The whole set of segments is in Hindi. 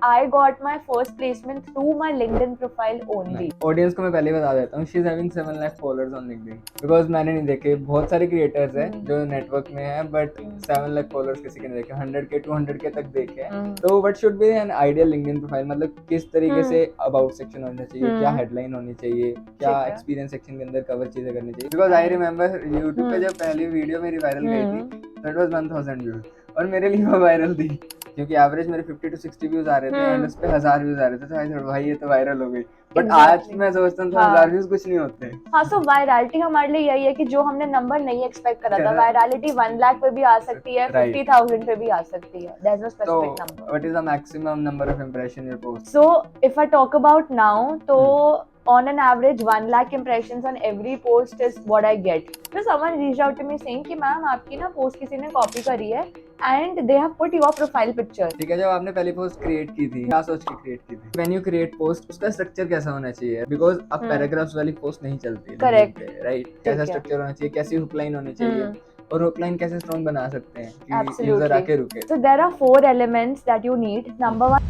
I got my first placement through my LinkedIn profile only. Audience को मैं पहले ही बता देता हूँ, she is having 7 lakh followers on LinkedIn, because मैंने नहीं देखे, बहुत सारे क्रिएटर्स हैं जो नेटवर्क में हैं बट 7 लाख फॉलोअर्स किसी के नहीं देखे, 100K 200K तक देखे हैं। तो what should B an ideal LinkedIn profile, मतलब किस तरीके से अबाउट सेक्शन होना चाहिए, क्या हेडलाइन होनी चाहिए, क्या एक्सपीरियंस सेक्शन के अंदर कवर चीजें करनी चाहिए। बिकॉज आई रिमेंबर यूट्यूब पे जब पहली वीडियो मेरी वायरल गई थी, दैट वाज 1000 व्यूज, और मेरे लिए वो वायरल थी क्योंकि एवरेज मेरे 50 to 60 व्यूज आ रहे थे एंड उस पे 1000 व्यूज आ रहे थे, तो आई थॉट भाई ये तो वायरल हो गई। बट आज मैं सोचता हूँ 1000 व्यूज कुछ नहीं होते। हाँ, सो वायरलिटी हमारे लिए यही है कि जो हमने नंबर नहीं एक्सपेक्ट करा था, वायरलिटी 1 लाख पे भी आ सकती है, 50,000 पे भी आ सकती है, there is no specific number. What is the maximum number of impression your post? So if I talk about now, तो on an average 1 lakh impressions on every post is what I get. So someone reached out to me saying कि मैम आपकी ना पोस्ट किसी ने कॉपी करी है and they have put your profile picture. ठीक है, जब आपने पहली पोस्ट क्रिएट की थी, क्या सोच के क्रिएट की थी? When you create पोस्ट, उसका स्ट्रक्चर कैसा होना चाहिए? बिकॉज अब पैराग्राफ्स वाली पोस्ट नहीं चलती, करेक्ट, राइट? कैसा स्ट्रक्चर होना चाहिए, कैसी हुक लाइन होनी चाहिए, और हुक लाइन कैसे स्ट्रॉन्ग बना सकते हैं कि यूजर आके रुके? So there are 4 elements that you need. Number 1.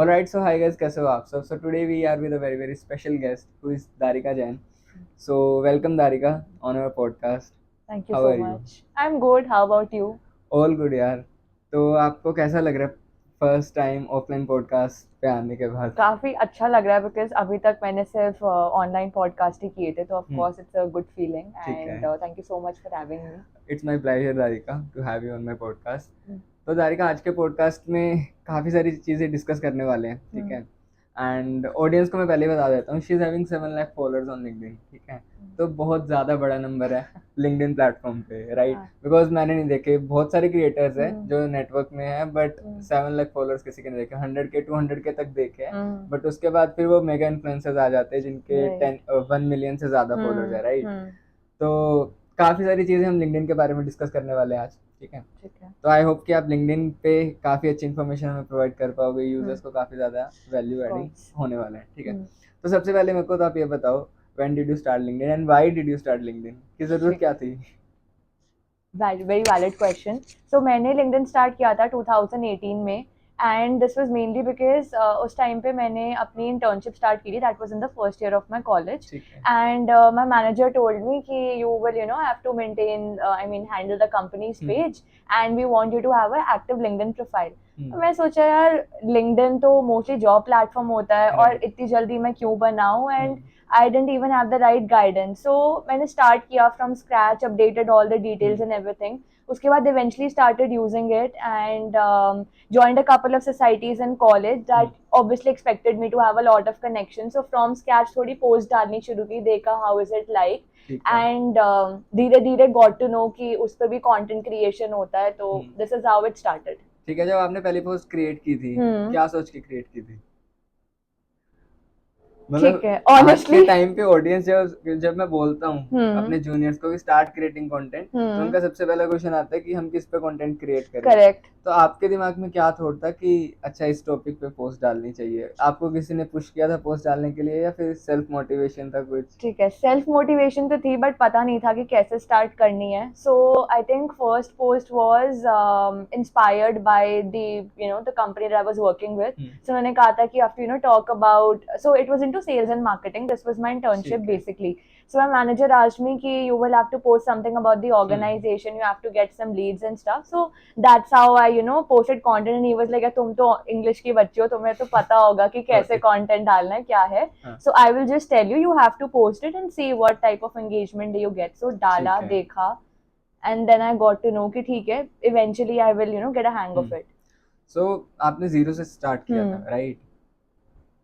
Alright, so hi guys, कैसे हो आप सब? So today we are with a very very special guest who is Darika Jain. So welcome Darika on our podcast. Thank you so much. I'm good. How about you? All good यार। तो आपको कैसा लग रहा है फर्स्ट टाइम ऑफलाइन पॉडकास्ट पे आने के बाद? काफी अच्छा लग रहा है बिकॉज अभी तक मैंने सिर्फ ऑनलाइन पॉडकास्ट ही किए थे, तो of course it's a good feeling and thank you so much for having me. It's my pleasure Darika to have you on my podcast. तो दारिका, आज के पॉडकास्ट में काफ़ी सारी चीज़ें डिस्कस करने वाले हैं, ठीक है? एंड ऑडियंस को मैं पहले ही बता देता हूँ, she is having 7 lakh followers on LinkedIn, ठीक है? तो बहुत ज़्यादा बड़ा नंबर है लिंक्डइन प्लेटफॉर्म पे, राइट? बिकॉज मैंने नहीं देखे, बहुत सारे क्रिएटर्स हैं जो नेटवर्क में हैं बट 7 लाख फॉलोअर्स किसी के नहीं देखे, 100K 200K तक देखे हैं, बट उसके बाद फिर वो मेगा इन्फ्लुएंसर्स आ जाते हैं जिनके 1 मिलियन से ज़्यादा फॉलोअर्स है, राइट? तो काफ़ी सारी चीज़ें हम लिंक्डइन के बारे में डिस्कस करने वाले हैं आज, ठीक है? तो आई होप कि आप लिंक्डइन पे काफ़ी अच्छी इन्फॉर्मेशन हमें प्रोवाइड कर पाओगे, यूजर्स को काफ़ी ज़्यादा वैल्यू एडिंग होने वाला है, ठीक है? तो सबसे पहले मेरे को तो आप ये बताओ, when did you start LinkedIn and why did you start LinkedIn? की ज़रूरत क्या थी? Very valid question. सो मैंने लिंक्डइन स्टार्ट किया था 2018 में and this was mainly because उस टाइम पे मैंने अपनी इंटर्नशिप स्टार्ट की थी, that was in the first year of my college and my manager told me कि you will have to maintain handle the company's page and we want you to have a active LinkedIn profile. मैं सोचा यार लिंक्डइन तो मोस्टली जॉब प्लेटफॉर्म होता है और इतनी जल्दी मैं क्यों बनाऊं, and I didn't even have the right guidance. So मैंने start किया from scratch, updated all the details and everything. उसके बाद eventually started using it and joined a couple of societies in college that obviously expected me to have a lot of connections. So from scratch थोड़ी post डालनी शुरू की, देखा how is it like and धीरे धीरे got to know कि उस पर भी content creation होता है, तो this is how it started. ठीक है, जब आपने पहली पोस्ट क्रिएट की थी, क्या सोच के क्रिएट की थी? ठीक है, आज के टाइम पे ऑडियंस जब मैं बोलता हूँ अपने जूनियर्स को कि स्टार्ट क्रिएटिंग कंटेंट, तो उनका सबसे पहला क्वेश्चन आता है कि हम किस पे कंटेंट क्रिएट करें। करेक्ट। तो आपके दिमाग में क्या थॉट था कि अच्छा इस टॉपिक पे पोस्ट डालनी चाहिए? आपको किसी ने पुश किया था पोस्ट डालने के लिए या फिर सेल्फ मोटिवेशन था कुछ? ठीक है, सेल्फ मोटिवेशन तो थी बट पता नहीं था कि कैसे स्टार्ट करनी है। So I think first post was inspired by the company that I was working with. सो उन्होंने कहा था कि after talk about, so it was into sales and marketing, this was my internship basically. So my manager asked me कि you will have to post something about the organization, you have to get some leads and stuff. So that's how I posted content and he was like तुम तो English की बच्ची हो, तुम्हें तो पता होगा कि कैसे content डालना है, क्या है. So I will just tell you have to post it and see what type of engagement do you get. So डाला, देखा and then I got to know कि ठीक है, eventually I will get a hang of it. So आपने जीरो से स्टार्ट किया था, right?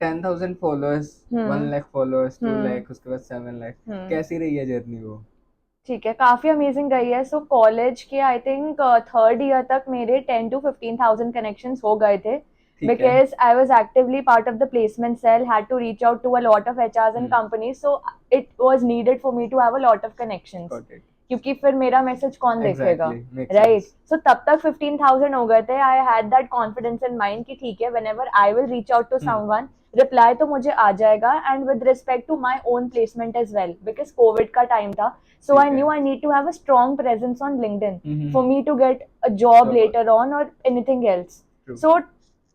10,000 followers, 1 lakh followers, 2 lakh, उसके बाद 7 लाख, कैसी रही है जर्नी वो? ठीक है, काफी अमेजिंग रही है। सो कॉलेज के आई थिंक थर्ड ईयर तक मेरे 10 to 15,000 कनेक्शंस हो गए थे because I was actively part of the placement cell, had to reach out to a lot of HRs and companies, so it was needed for me to have a lot of connections. क्योंकि फिर मेरा मैसेज कौन देखेगा, राइट? सो तब तक 15,000 हो गए थे। I had that confidence in mind कि ठीक है, whenever I will reach out to someone, reply तो मुझे आ जाएगा, and with respect to my own placement as well, because covid का टाइम था. So I knew I need to have a strong presence on LinkedIn for me to get a job later on or anything else. So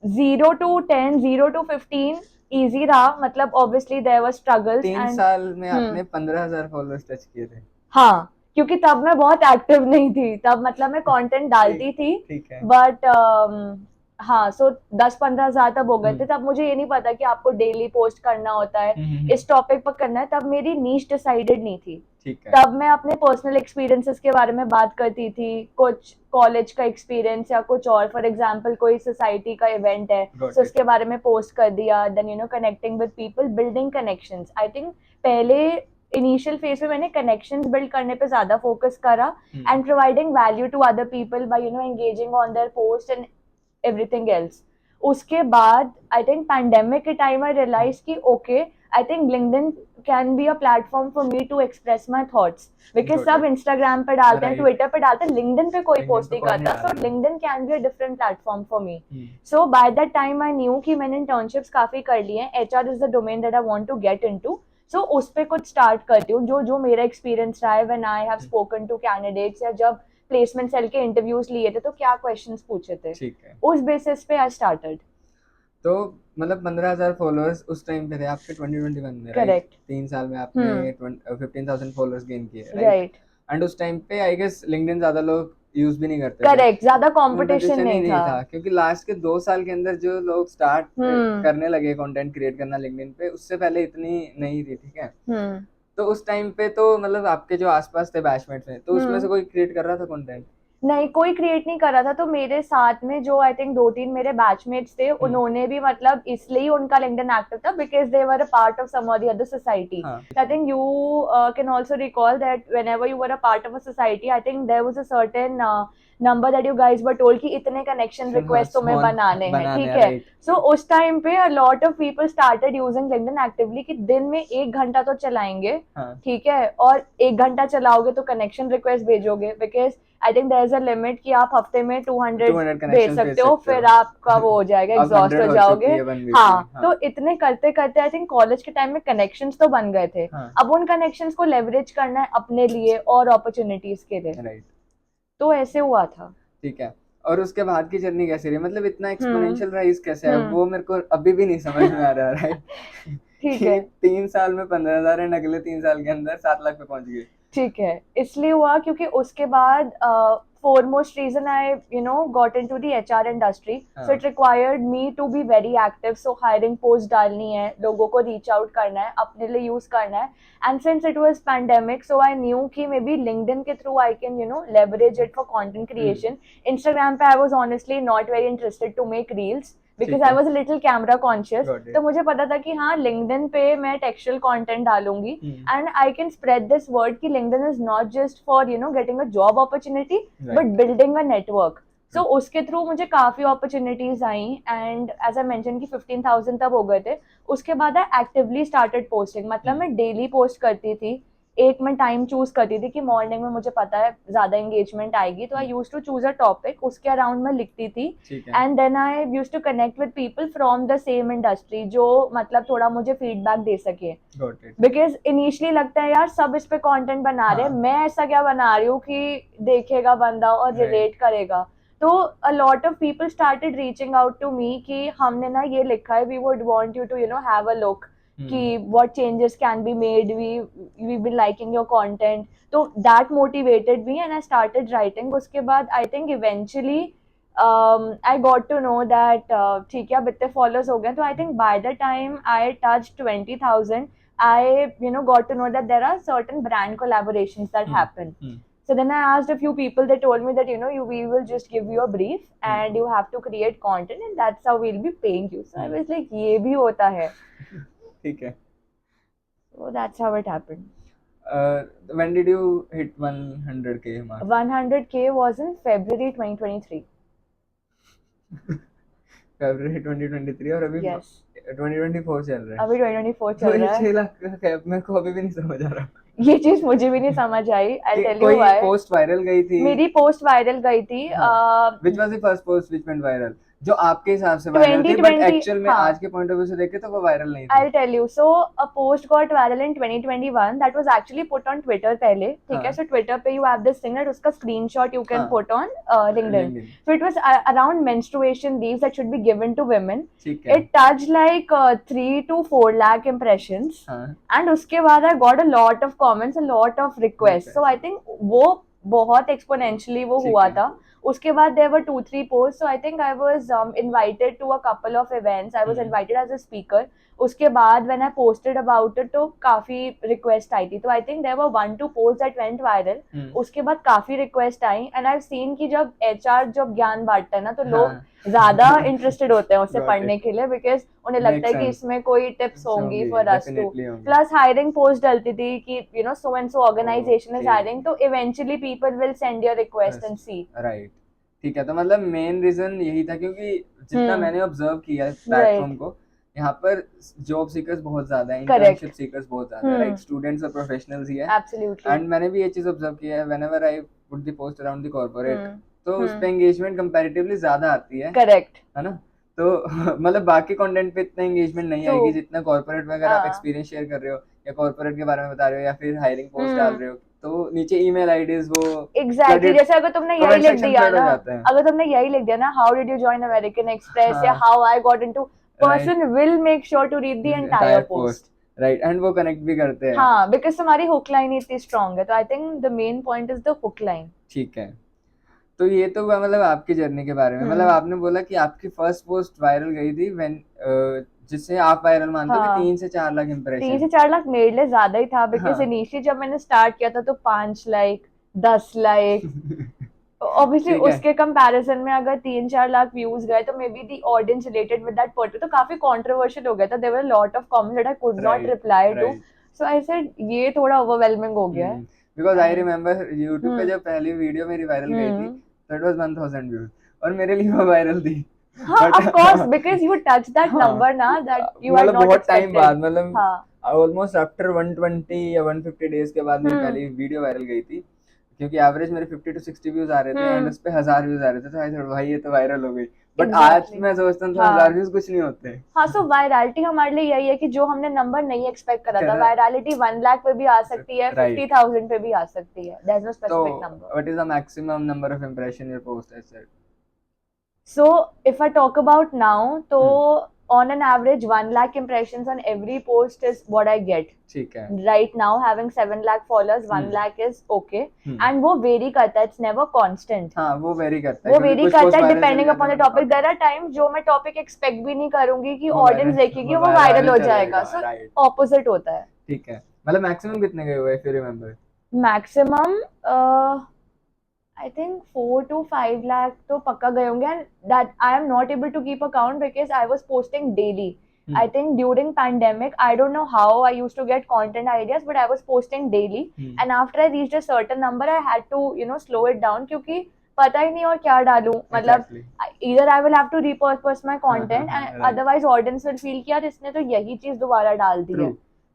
0 to 10, 0 to 15 easy रहा, मतलब ऑब्वियसली देयर वर स्ट्रगल्स 3 साल में आपने 15,000 फॉलोअर्स टच किए थे। हाँ, क्योंकि तब मैं बहुत एक्टिव नहीं थी, तब मतलब मैं कंटेंट डालती थी, ठीक है। बट हाँ, सो 10-15 हज़ार तब हो गए थे। तब मुझे ये नहीं पता कि आपको डेली पोस्ट करना होता है, इस टॉपिक पर करना है, तब मेरी नीश डिसाइडेड नहीं थी। ठीक है। तब मैं अपने पर्सनल एक्सपीरियंसेस के बारे में बात करती थी, कुछ कॉलेज का एक्सपीरियंस या कुछ और, फॉर एग्जांपल कोई सोसाइटी का इवेंट है Got तो it. उसके बारे में पोस्ट कर दिया, then connecting with people, building connections. I think पहले इनिशियल फेज में मैंने कनेक्शंस बिल्ड करने पे ज्यादा फोकस करा, and providing value to other people by engaging on their post and everything else. उसके बाद आई थिंक पैंडेमिक के टाइम आई रियलाइज कि okay, I think LinkedIn can be a platform for me to express my thoughts, because Got सब it. इंस्टाग्राम पे डालते हैं, Right. ट्विटर पे डालते हैं, लिंक्डइन पे कोई LinkedIn पोस्ट पे नहीं कौन नहीं करता, डाल सो रहा। LinkedIn can be a different platform for me. So by that time I knew कि मैंने इंटर्नशिप्स काफी कर लिए हैं, HR is the domain that I want to get into, so उस पे कुछ स्टार्ट करती हूँ, जो जो मेरा एक्सपीरियंस रहा है when I have spoken to candidates, या जब प्लेसमेंट सेल के इंटरव्यूज लिए थे तो क्या क्वेश्चंस पूछे थे, ठीक है। उस बेसिस पे आई स्टार्टेड। तो मतलब 15,000 फॉलोअर्स उस टाइम पे थे आपके 2021 में, राइट? करेक्ट। 3 साल में आपने 15,000 फॉलोअर्स गेन किए, राइट? राइट। एंड उस टाइम पे आई गेस लिंक्डइन ज्यादा लोग यूज भी नहीं करते थे। करेक्ट, ज्यादा कंपटीशन कंपटीशन ही नहीं नहीं था। था, क्योंकि लास्ट के 2 साल के अंदर जो लोग स्टार्ट करने लगे कंटेंट क्रिएट करना लिंक्डइन पे, उससे पहले इतनी नहीं थी, ठीक है? तो उस टाइम पे तो मतलब आपके जो आसपास थे बैचमेट्स में, तो उसमें से कोई क्रिएट कर रहा था कंटेंट? नहीं, कोई क्रिएट नहीं कर रहा था। तो मेरे साथ में जो आई थिंक 2-3 मेरे बैचमेट्स थे, उन्होंने भी मतलब इसलिए उनका लिंक्डइन एक्टिव था, because they were a part of some or the other society. I think you can also recall that whenever you were a part of a society, I think there was a certain number that you guys were told कि इतने कनेक्शन रिक्वेस्ट तुम्हें बनाने हैं, ठीक है? सो उस टाइम पे अ lot of people started using LinkedIn actively, कि दिन में 1 घंटा तो चलाएंगे, ठीक है, और 1 घंटा चलाओगे तो कनेक्शन रिक्वेस्ट भेजोगे, because I think there is a limit कि आप हफ्ते में 200 भेज सकते हो, फिर आपका वो हो जाएगा, एग्जॉस्ट हो जाओगे। हाँ, तो इतने करते करते आई थिंक कॉलेज के टाइम में कनेक्शंस तो बन गए थे, अब उन कनेक्शंस को लेवरेज करना है अपने लिए और अपॉर्चुनिटीज के लिए, राइट? तो ऐसे हुआ था। ठीक है। और उसके बाद की जर्नी कैसी रही, मतलब इतना एक्सपोनेंशियल राइज कैसे है, वो मेरे को अभी भी नहीं समझ में आ रहा, राइट? ठीक है। 3 साल में 15,000 एंड अगले 3 साल के अंदर 7 लाख पे पहुंच गए। ठीक है, इसलिए हुआ क्योंकि उसके बाद foremost reason I got into the HR industry, so it required me to be very active, so hiring post डालनी है, लोगों को reach out करना है, अपने लिए use करना है, and since it was pandemic, so I knew कि maybe LinkedIn के through I can leverage it for content creation. Instagram पे I was honestly not very interested to make reels because I was a little camera conscious, तो मुझे पता था कि हाँ LinkedIn पे मैं textual content डालूंगी, and I can spread this word कि LinkedIn is not just for getting a job opportunity, but building a network. So उसके थ्रू मुझे काफी अपॉर्चुनिटीज आई, एंड एज आई मेंशन कि 15,000 तब हो गए थे। उसके बाद आई एक्टिवली स्टार्टेड पोस्टिंग, मतलब मैं डेली पोस्ट करती थी, एक मैं टाइम चूज करती थी कि मॉर्निंग में मुझे पता है ज्यादा एंगेजमेंट आएगी, तो I use to choose a topic, उसके अराउंड मैं लिखती थी, and then I use to connect with people from the same industry, जो मतलब थोड़ा मुझे फीडबैक दे सके, बिकॉज इनिशियली लगता है यार सब इस पे कंटेंट बना रहे हैं, मैं ऐसा क्या बना रही हूँ कि देखेगा बंदा और रिलेट करेगा। तो a lot of people started reaching out to me कि हमने ना ये लिखा है, we would want you to have a look कि what changes can be made, we've been liking your content, so that motivated me and I started writing. उसके बाद I think eventually I got to know that ठीक है अब इतने followers हो गए, तो I think by the time I touched 20,000 I got to know that there are certain brand collaborations that happen. So then I asked a few people, they told me that we will just give you a brief and you have to create content and that's how we'll be paying you. So I was like ये भी होता है। ठीक है। So that's how it happened. When did you hit 100K mark? 100K was in February 2023. February 2023 और अभी yes. 2024 चल रहा है। अभी 2024 चल रहा है। 6 लाख का कैप मेरे को अभी भी नहीं समझ आ रहा। ये चीज मुझे भी नहीं समझ आई। I'll tell you why. कोई पोस्ट वायरल गई थी? मेरी पोस्ट वायरल गई थी। Which was the first post which went viral? जो आपके हिसाब से वायरल थी, बट 2020 एक्चुअल में हाँ आज के पॉइंट ऑफ व्यू से देखे तो वो वायरल नहीं थी। I'll tell you. So a post got viral in 2021 that was actually put on Twitter पहले, ठीक है? हाँ So Twitter पे you have this thing that उसका screenshot you can हाँ put on LinkedIn. LinkedIn, So it was around menstruation leaves that should be given to women. ठीक है। It touched like 3 to 4 lakh impressions, हाँ and उसके बाद I got a lot of comments, a lot of requests. So I think वो बहुत exponentially वो ठीक हुआ है। था. उसके बाद there were 2-3 posts, so I think I was invited to a couple of events. I was invited as a speaker. उसके बाद when I posted about it तो काफी request आई थी, तो I think there were 1-2 posts that went viral. उसके बाद काफी request I, and I've seen कि जब HR जब ज्ञान बांटता है ना तो लोग हाँ ज्यादा interested होते हैं उससे Got पढ़ने it. के लिए, because उन्हें लगता Makes है कि sense. इसमें कोई tips होंगी होंगी, for us to. definitely होंगी। Plus hiring post डलती थी कि you know so and so organization is Okay. hiring, तो eventually people will send your request and see. Right, ठीक है। तो मतलब मेन रीजन यही था, क्योंकि जितना मैंने ऑब्जर्व किया है प्लेटफॉर्म को, यहाँ पर जॉब सीकर्स बहुत ज्यादा है, इंटर्नशिप सीकर्स बहुत ज्यादा है, राइट? स्टूडेंट्स और प्रोफेशनल्स ही है। Absolutely. एंड मैंने भी ये चीज ऑब्जर्व किया है, whenever I put the post around the corporate, तो उस पे एंगेजमेंट कंपैरेटिवली ज्यादा आती है, Correct. है ना? तो मतलब बाकी कंटेंट पे इतना एंगेजमेंट नहीं True. आएगी जितना कॉर्पोरेट में। अगर आप हाँ एक्सपीरियंस शेयर कर रहे हो या कॉर्पोरेट के बारे में बता रहे हो या फिर हायरिंग पोस्ट डाल रहे हो, तो नीचे ईमेल आईडीज वो एग्जैक्टली credit- जैसे अगर तुमने यही comment लिख section दिया flood हो ना, जाते हैं। अगर तुमने यही लिख दिया ना, how did you join American Express या हाँ how I got into, right, person will make sure to read the entire entire post. Post, right, and वो कनेक्ट भी करते हैं। हाँ, बिकॉज तुम्हारी हुक लाइन इतनी स्ट्रांग है, तो I think the main point is the hook line. ठीक है। तो ये तो हुआ मतलब आपकी जर्नी के बारे में। मतलब आपने बोला कि आपकी फर्स्ट पोस्ट वायरल गई थी व्हेन, जिससे आप वायरल मानते हो कि 3 से 4 लाख 3 इंप्रेशन। से 4 लाख मेरे लिए ज्यादा ही था, बिकॉज हाँ इनिशियली जब मैंने स्टार्ट किया था तो 5 लाख 10 लाख, ऑब्वियसली ठीक है। उसके कंपैरिजन में अगर 3-4 लाख व्यूज गए तो maybe the audience related with that particular, तो काफी कंट्रोवर्शियल हो गया था. There were lot of comments that I could not write reply to. Right, so I said ये थोड़ा ओवरवेलमिंग हो गया है. Because I And- remember YouTube पे जब पहली वीडियो मेरी वायरल गई थी, हम्म. तो इट वाज 1000 व्यूज, और मेरे लिए वो वायरल थी। हाँ, But- of course, because you touch that हाँ, number ना that you are मतलब not बहुत टाइम expected. बाद, मतलब हाँ. ऑलमोस्ट आफ्टर 120 या 150 डेज के बाद मेरी पहली वीडियो वायरल गई थी, क्योंकि एवरेज मेरे 50 to 60 व्यूज आ रहे थे एंड उस पे 1000 व्यूज आ रहे थे, तो आई थॉट भाई ये तो वायरल हो गई। बट आज Exactly. मैं सोचता हूँ तो हाँ. 1000 व्यूज कुछ नहीं होते। हाँ, सो वायरलिटी हमारे लिए यही है कि जो हमने नंबर नहीं एक्सपेक्ट करा था, करा- वायरलिटी 1 लाख पे भी आ सकती है, Right. 50,000 पे भी आ सकती है. देयर इज नो तो specific number. What is the maximum number of impression your post has said? So if I talk about now, तो on an average 1 lakh impressions on every post is what I get. ठीक है। Right now having 7 lakh followers, 1 lakh is okay. And वो vary करता है, it's never constant. हाँ वो वेरी करता है, वो क्योंकि वेरी कुछ करता post है viral डिपेंडिंग चले अपॉन द जाते हैं, टॉपिक. देयर आर टाइम्स जो मैं टॉपिक एक्सपेक्ट भी नहीं करूंगी कि वो ऑडियंस viral- देखेगी, वो वो viral वायरल हो चलेगा, जाएगा. सो right. ऑपोजिट होता है. ठीक है। मतलब मैक्सिमम कितने गए हुए, if you remember? Maximum I think 4 to 5 lakh तो पक्का गए होंगे, and that I am not able to keep account because I was posting daily. I think during pandemic, I don't know how I used to get content ideas, but I was posting daily. And after I reached a certain number, I had to, you know, slow it down क्योंकि पता ही नहीं और क्या डालूं. मतलब either I will have to repurpose my content and right. otherwise audience will feel कि यार इसने तो यही चीज दोबारा डाल दी है. True.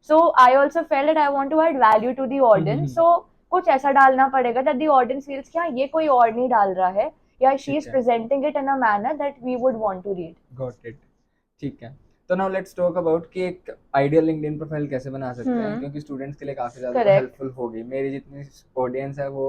So I also felt that I want to add value to the audience. So कुछ ऐसा डालना पड़ेगा that the audience feels कि हाँ ये कोई और नहीं डाल रहा है, या she is presenting it in a manner that we would want to read. Got it. ठीक है। तो नाउ लेट्स टॉक अबाउट कि एक आइडियल लिंक्डइन प्रोफाइल कैसे बना सकते हैं, क्योंकि स्टूडेंट्स के लिए काफी ज्यादा हेल्पफुल होगी। मेरी जितनी ऑडियंस है वो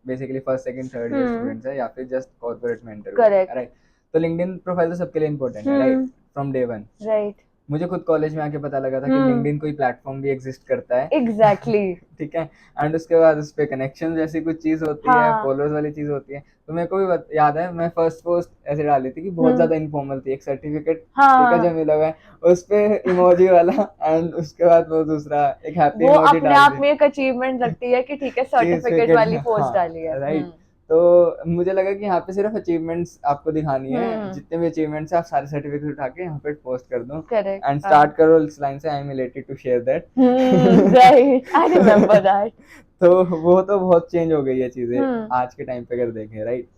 basically first second third year students है या फिर जस्ट कॉर्पोरेट में इंटरव्यू, राइट? तो लिंक्डइन प्रोफाइल तो सबके लिए इंपॉर्टेंट है, right? From day one, right? मुझे खुद कॉलेज में आके पता लगा था कि लिंक्डइन कोई प्लेटफॉर्म भी एग्जिस्ट करता है। एग्जैक्टली। ठीक है। एंड उसके बाद उस पे कनेक्शन जैसी कुछ चीज होती है, फॉलोअर्स वाली चीज होती है। तो मेरे को भी याद है, मैं फर्स्ट पोस्ट ऐसे डाली थी कि बहुत ज्यादा इनफॉर्मल थी, एक सर्टिफिकेट ठीक है जो मिला हुआ है, उस पे इमोजी वाला, एंड उसके बाद वो दूसरा एक हैप्पी वो इमोजी अपने आप में एक अचीवमेंट लगती है कि ठीक है सर्टिफिकेट वाली पोस्ट डाली है, राइट? तो मुझे लगा कि यहाँ पे सिर्फ अचीवमेंट्स आपको दिखानी है, जितने भी अचीवमेंट्स है आप सारे सर्टिफिकेट उठा के यहाँ पे पोस्ट कर दो एंड स्टार्ट करो इस लाइन से, I am elated to share that, right? I remember that. तो वो तो बहुत चेंज हो गई है चीजें आज के टाइम पे अगर देखें, राइट?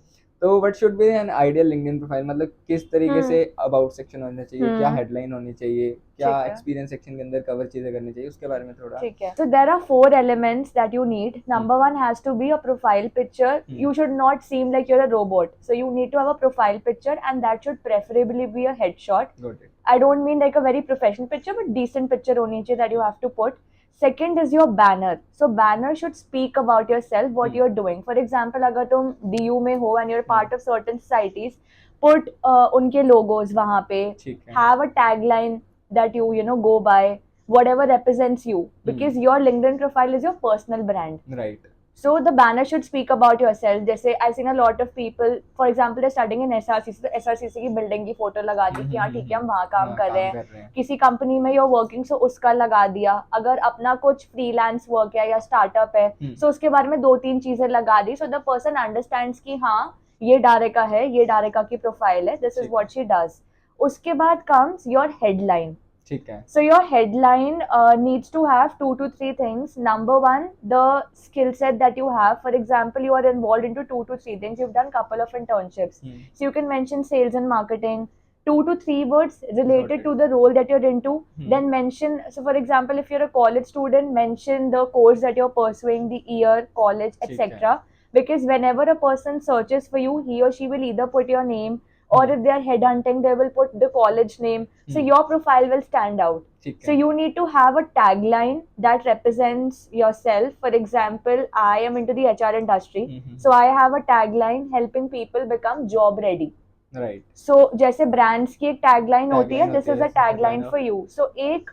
तो what should B an ideal LinkedIn profile, मतलब किस तरीके से हम्म अबाउट सेक्शन होना चाहिए, क्या हम्म हेडलाइन होनी चाहिए, क्या ठीक है एक्सपीरियंस सेक्शन के अंदर कवर चीजें करनी चाहिए, उसके बारे में थोड़ा। ठीक है. So there are four elements that you need. Number one has to be a profile picture. You should not seem like you're a robot. So you need to have a profile picture, and that should preferably be a headshot. Got it. I don't mean like a very professional picture, but decent picture honi chahiye that you have to put. Second is your banner. So banner should speak about yourself, what you're doing. For example, अगर तुम DU में हो and you're part of certain societies, put उनके logos वहाँ पे. ठीक है। Have a tagline that you know go by. Whatever represents you, because your LinkedIn profile is your personal brand. Right. So the banner should speak about yourself. जैसे I've seen a lot of people, for example, they're studying in SRCC, तो SRCC की बिल्डिंग की फोटो लगा दी कि हाँ ठीक है हम वहाँ काम कर रहे हैं. किसी कंपनी में you're working, so उसका लगा दिया. अगर अपना कुछ फ्रीलांस वर्क है या स्टार्टअप है, so उसके बारे में 2-3 चीजें लगा दी. So the person understands कि हाँ ये डारेका है, ये डारेका की प्रोफाइल है, this is what she does. उसके बाद comes your headline. ठीक है। So your headline needs to have 2 to 3 things. Number one, the skill set that you have. For example, you are involved into 2 to 3 things. You've done couple of internships. So you can mention sales and marketing. 2 to 3 words related to the role that you're into. Then mention, so for example, if you're a college student, mention the course that you're pursuing, the year, college, etc. Because whenever a person searches for you, he or she will either put your name, or if they are headhunting, they will put the college name. So your profile will stand out. So you need to have a tagline that represents yourself. For example, I am into the HR industry, so I have a tagline helping people become job ready. Right. So जैसे brands की एक tagline होती है, this is a tagline for you. So एक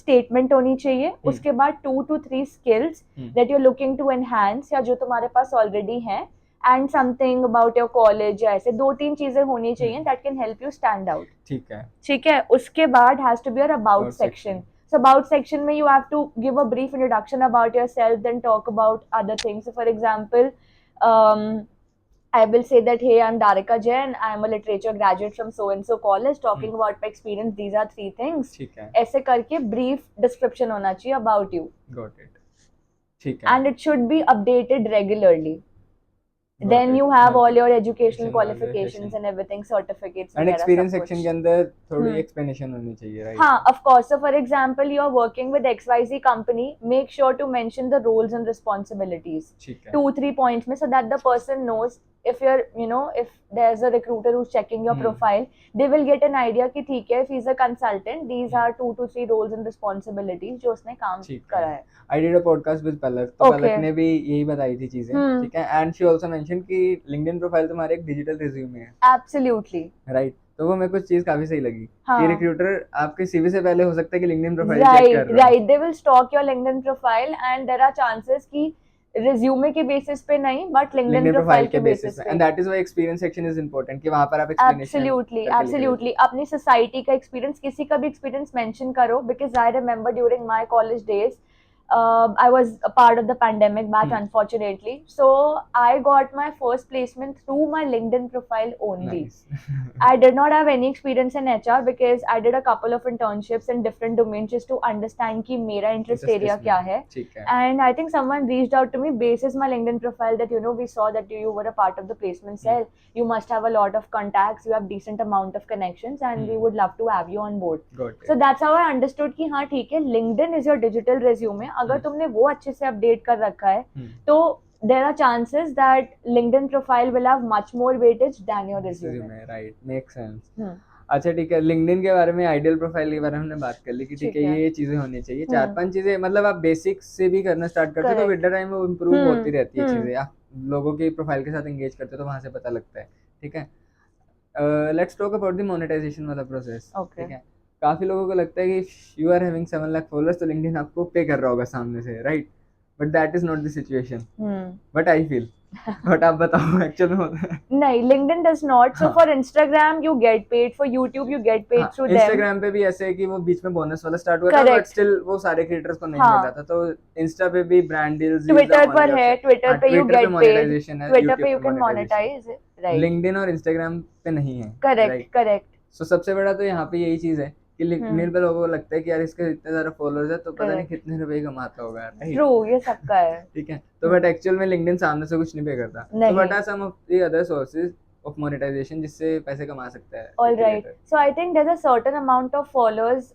statement होनी चाहिए, उसके बाद 2 to 3 skills that you're looking to enhance या जो तुम्हारे पास already हैं, and something about your college. ऐसे 2-3 चीजें होनी चाहिए that can help you stand out. ठीक है। ठीक है. उसके बाद has to be your about section. So about section में you have to give a brief introduction about yourself, then talk about other things. So for example, I will say that hey, I'm Darika Jain, I'm a literature graduate from so and so college, talking about my experience, these are 3 things. ठीक है। ऐसे करके brief description होना चाहिए about you. Got it. ठीक है। And it should be updated regularly. Then you have all your educational qualifications and everything, certificates. And experience section के अंदर थोड़ी एक्सप्लेनेशन होनी चाहिए, राइट? हाँ, of course. So for example, you are working with XYZ company, make sure to mention the roles and responsibilities. ठीक है। 2-3 points में, so that the person knows. If you're, if there's a recruiter who's checking your profile, they will get an idea कि ठीक है, if he's a consultant, these are 2 to 3 roles and responsibilities जो उसने काम करा है. I did a podcast with पलक, तो पलक ने भी यही बताई थी चीजें, ठीक है? And she also mentioned कि LinkedIn प्रोफाइल तुम्हारे एक डिजिटल रिज्यूमे है. Absolutely. राइट. तो वो मेरे को चीज काफी सही लगी कि रिक्रूटर आपके सीवी से पहले हो सकता है कि लिंक्डइन प्रोफाइल चेक कर रहा है. Right. They will stalk your LinkedIn profile and there are chances कि रिज्यूमे के बेसिस पे नहीं, बट लिंक्डइन प्रोफाइल के बेसिस पे. And that is why experience section is important कि वहां पर आप एक्सप्लेनेशन एब्सोल्युटली अपनी सोसाइटी का एक्सपीरियंस, किसी का भी एक्सपीरियंस मेंशन करो. Because I remember during my college days, I was a part of the pandemic batch, unfortunately. So I got my first placement through my LinkedIn profile only. Nice. I did not have any experience in HR because I did a couple of internships in different domains just to understand कि मेरा interest area क्या है. And I think someone reached out to me basis my LinkedIn profile that we saw that you were a part of the placement cell. You must have a lot of contacts. You have decent amount of connections, and we would love to have you on board. So that's how I understood कि हाँ ठीक है, LinkedIn is your digital resume. अगर तुमने वो अच्छे से अपडेट कर रखा है, तो there are chances that LinkedIn profile will have much more weightage than your resume. Right, makes sense. अच्छा ठीक है, LinkedIn के बारे में, आइडियल प्रोफाइल के बारे में हमने बात कर ली कि ठीक है ये चीजें होनी चाहिए. 4-5 चीजें, मतलब आप बेसिक्स से भी करना स्टार्ट करते हो तो विद द टाइम वो इम्प्रूव होती रहती है चीजें. आप लोगों की प्रोफाइल के साथ एंगेज करते हो तो वहां से पता लगता है. ठीक है. Let's talk about the monetization वाला प्रोसेस. ठीक है. काफी लोगों को लगता है कि you are having 7 lakh followers तो लिंक्डइन आपको पे कर रहा होगा सामने से, राइट? But that is not the situation. But I feel, but आप बताओ एक्चुअल में होता है नहीं, LinkedIn does not. So for Instagram you get paid, for YouTube you get paid through them. Instagram पे भी ऐसे है कि वो बीच में बोनस वाला स्टार्ट हुआ था, बट स्टिल वो सारे क्रिएटर्स को नहीं मिल रहा था. तो इंस्टा पे भी ब्रांड डील्स, ट्विटर पर है, ट्विटर पे you get paid, ट्विटर पे you can monetize, right? LinkedIn और Instagram पे नहीं है. करेक्ट. सो सबसे बड़ा तो यहाँ पे यही चीज है कि LinkedIn पे लोगों को लगता है कि यार इसके इतने सारे फॉलोअर्स है तो पता नहीं कितने रुपए कमाता होगा, राइट? ट्रू, ये सबका है. ठीक है. तो बट एक्चुअल में LinkedIn सामने से कुछ नहीं पे करता. तो what are some of the other sources of monetization जिससे पैसे कमा सकता है All right. Creator? So I think there's a certain amount of followers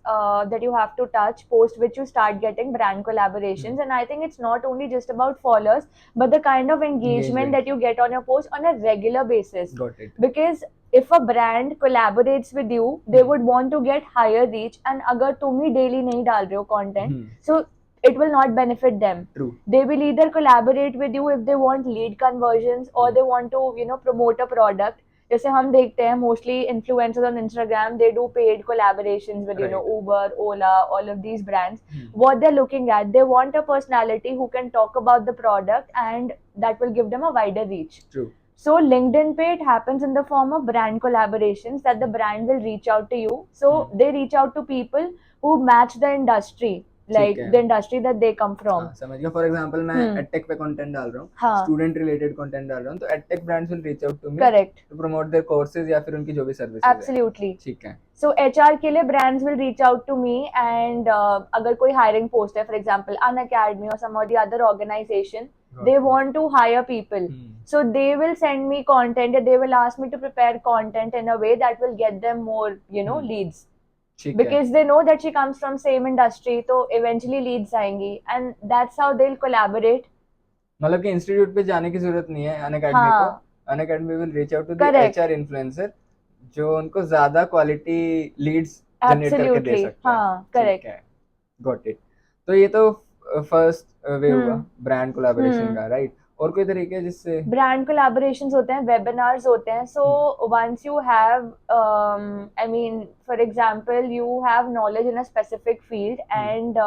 that you have to touch post which you start getting brand collaborations. And I think it's not only just about followers, but the kind of engagement that you get on your post on a regular basis. Got it. Because if a brand collaborates with you, they would want to get higher reach. And अगर तुम ही daily नहीं डाल रहे हो content, so it will not benefit them. True. They will either collaborate with you if they want lead conversions or they want to, you know, promote a product. जैसे हम देखते हैं mostly influencers on Instagram they do paid collaborations with you know Uber Ola all of these brands what they are looking at they want a personality who can talk about the product and that will give them a wider reach so LinkedIn pay, it happens in the form of brand collaborations that the brand will reach out to you, so they reach out to people who match the industry, like the industry that they come from. समझ गया. फॉर एग्जांपल मैं एडटेक पे कंटेंट डाल रहा हूँ, स्टूडेंट रिलेटेड कंटेंट डाल रहा हूँ, तो edtech brands will reach out to me correct to promote their courses या फिर उनकी जो भी सर्विसेज है. एब्सोल्युटली. ठीक है. So HR के लिए brands will reach out to me and अगर कोई hiring post है, for example Unacademy or some or the other organization, they want to hire people. So they will send me content, they will ask me to prepare content in a way that will get them more, you know, leads. Because they know that she comes from same industry, तो eventually leads आएंगी and that's how they'll collaborate. मतलब कि इंस्टीट्यूट पे जाने की जरूरत नहीं है अनअकैडमी को. Unacademy will reach out to the HR influencer जो उनको ज्यादा क्वालिटी लीड्स जनरेट करके दे सकता है. हाँ, करेक्ट. Got it. तो ये तो फर्स्ट वे हुआ ब्रांड कोलैबोरेशन का, राइट? और कोई तरीके जिससे ब्रांड कोलैबोरेशंस होते हैं, वेबिनार्स होते हैं. So once you have I mean for example you have knowledge in a specific field and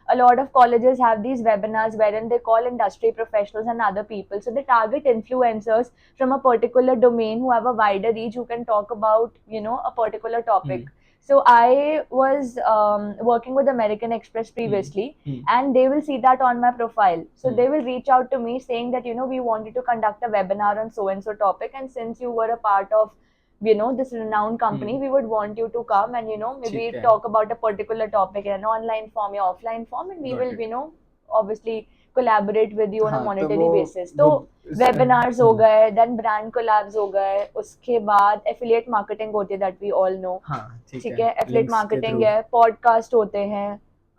a lot of colleges have these webinars wherein they call industry professionals and other people, so they target influencers from a particular domain who have a wider reach, who can talk about, you know, a particular topic. So I was working with American Express previously, and they will see that on my profile. So they will reach out to me saying that, you know, we want you to conduct a webinar on so and so topic, and since you were a part of, you know, this renowned company, we would want you to come and, you know, maybe talk about a particular topic in an online form or offline form, and we will, you know, obviously collaborate with you on a monetary basis. तो webinars हो गए, then brand collabs हो गए, उसके बाद affiliate marketing होती है, that we all know. ठीक है, affiliate marketing है, podcast होते हैं,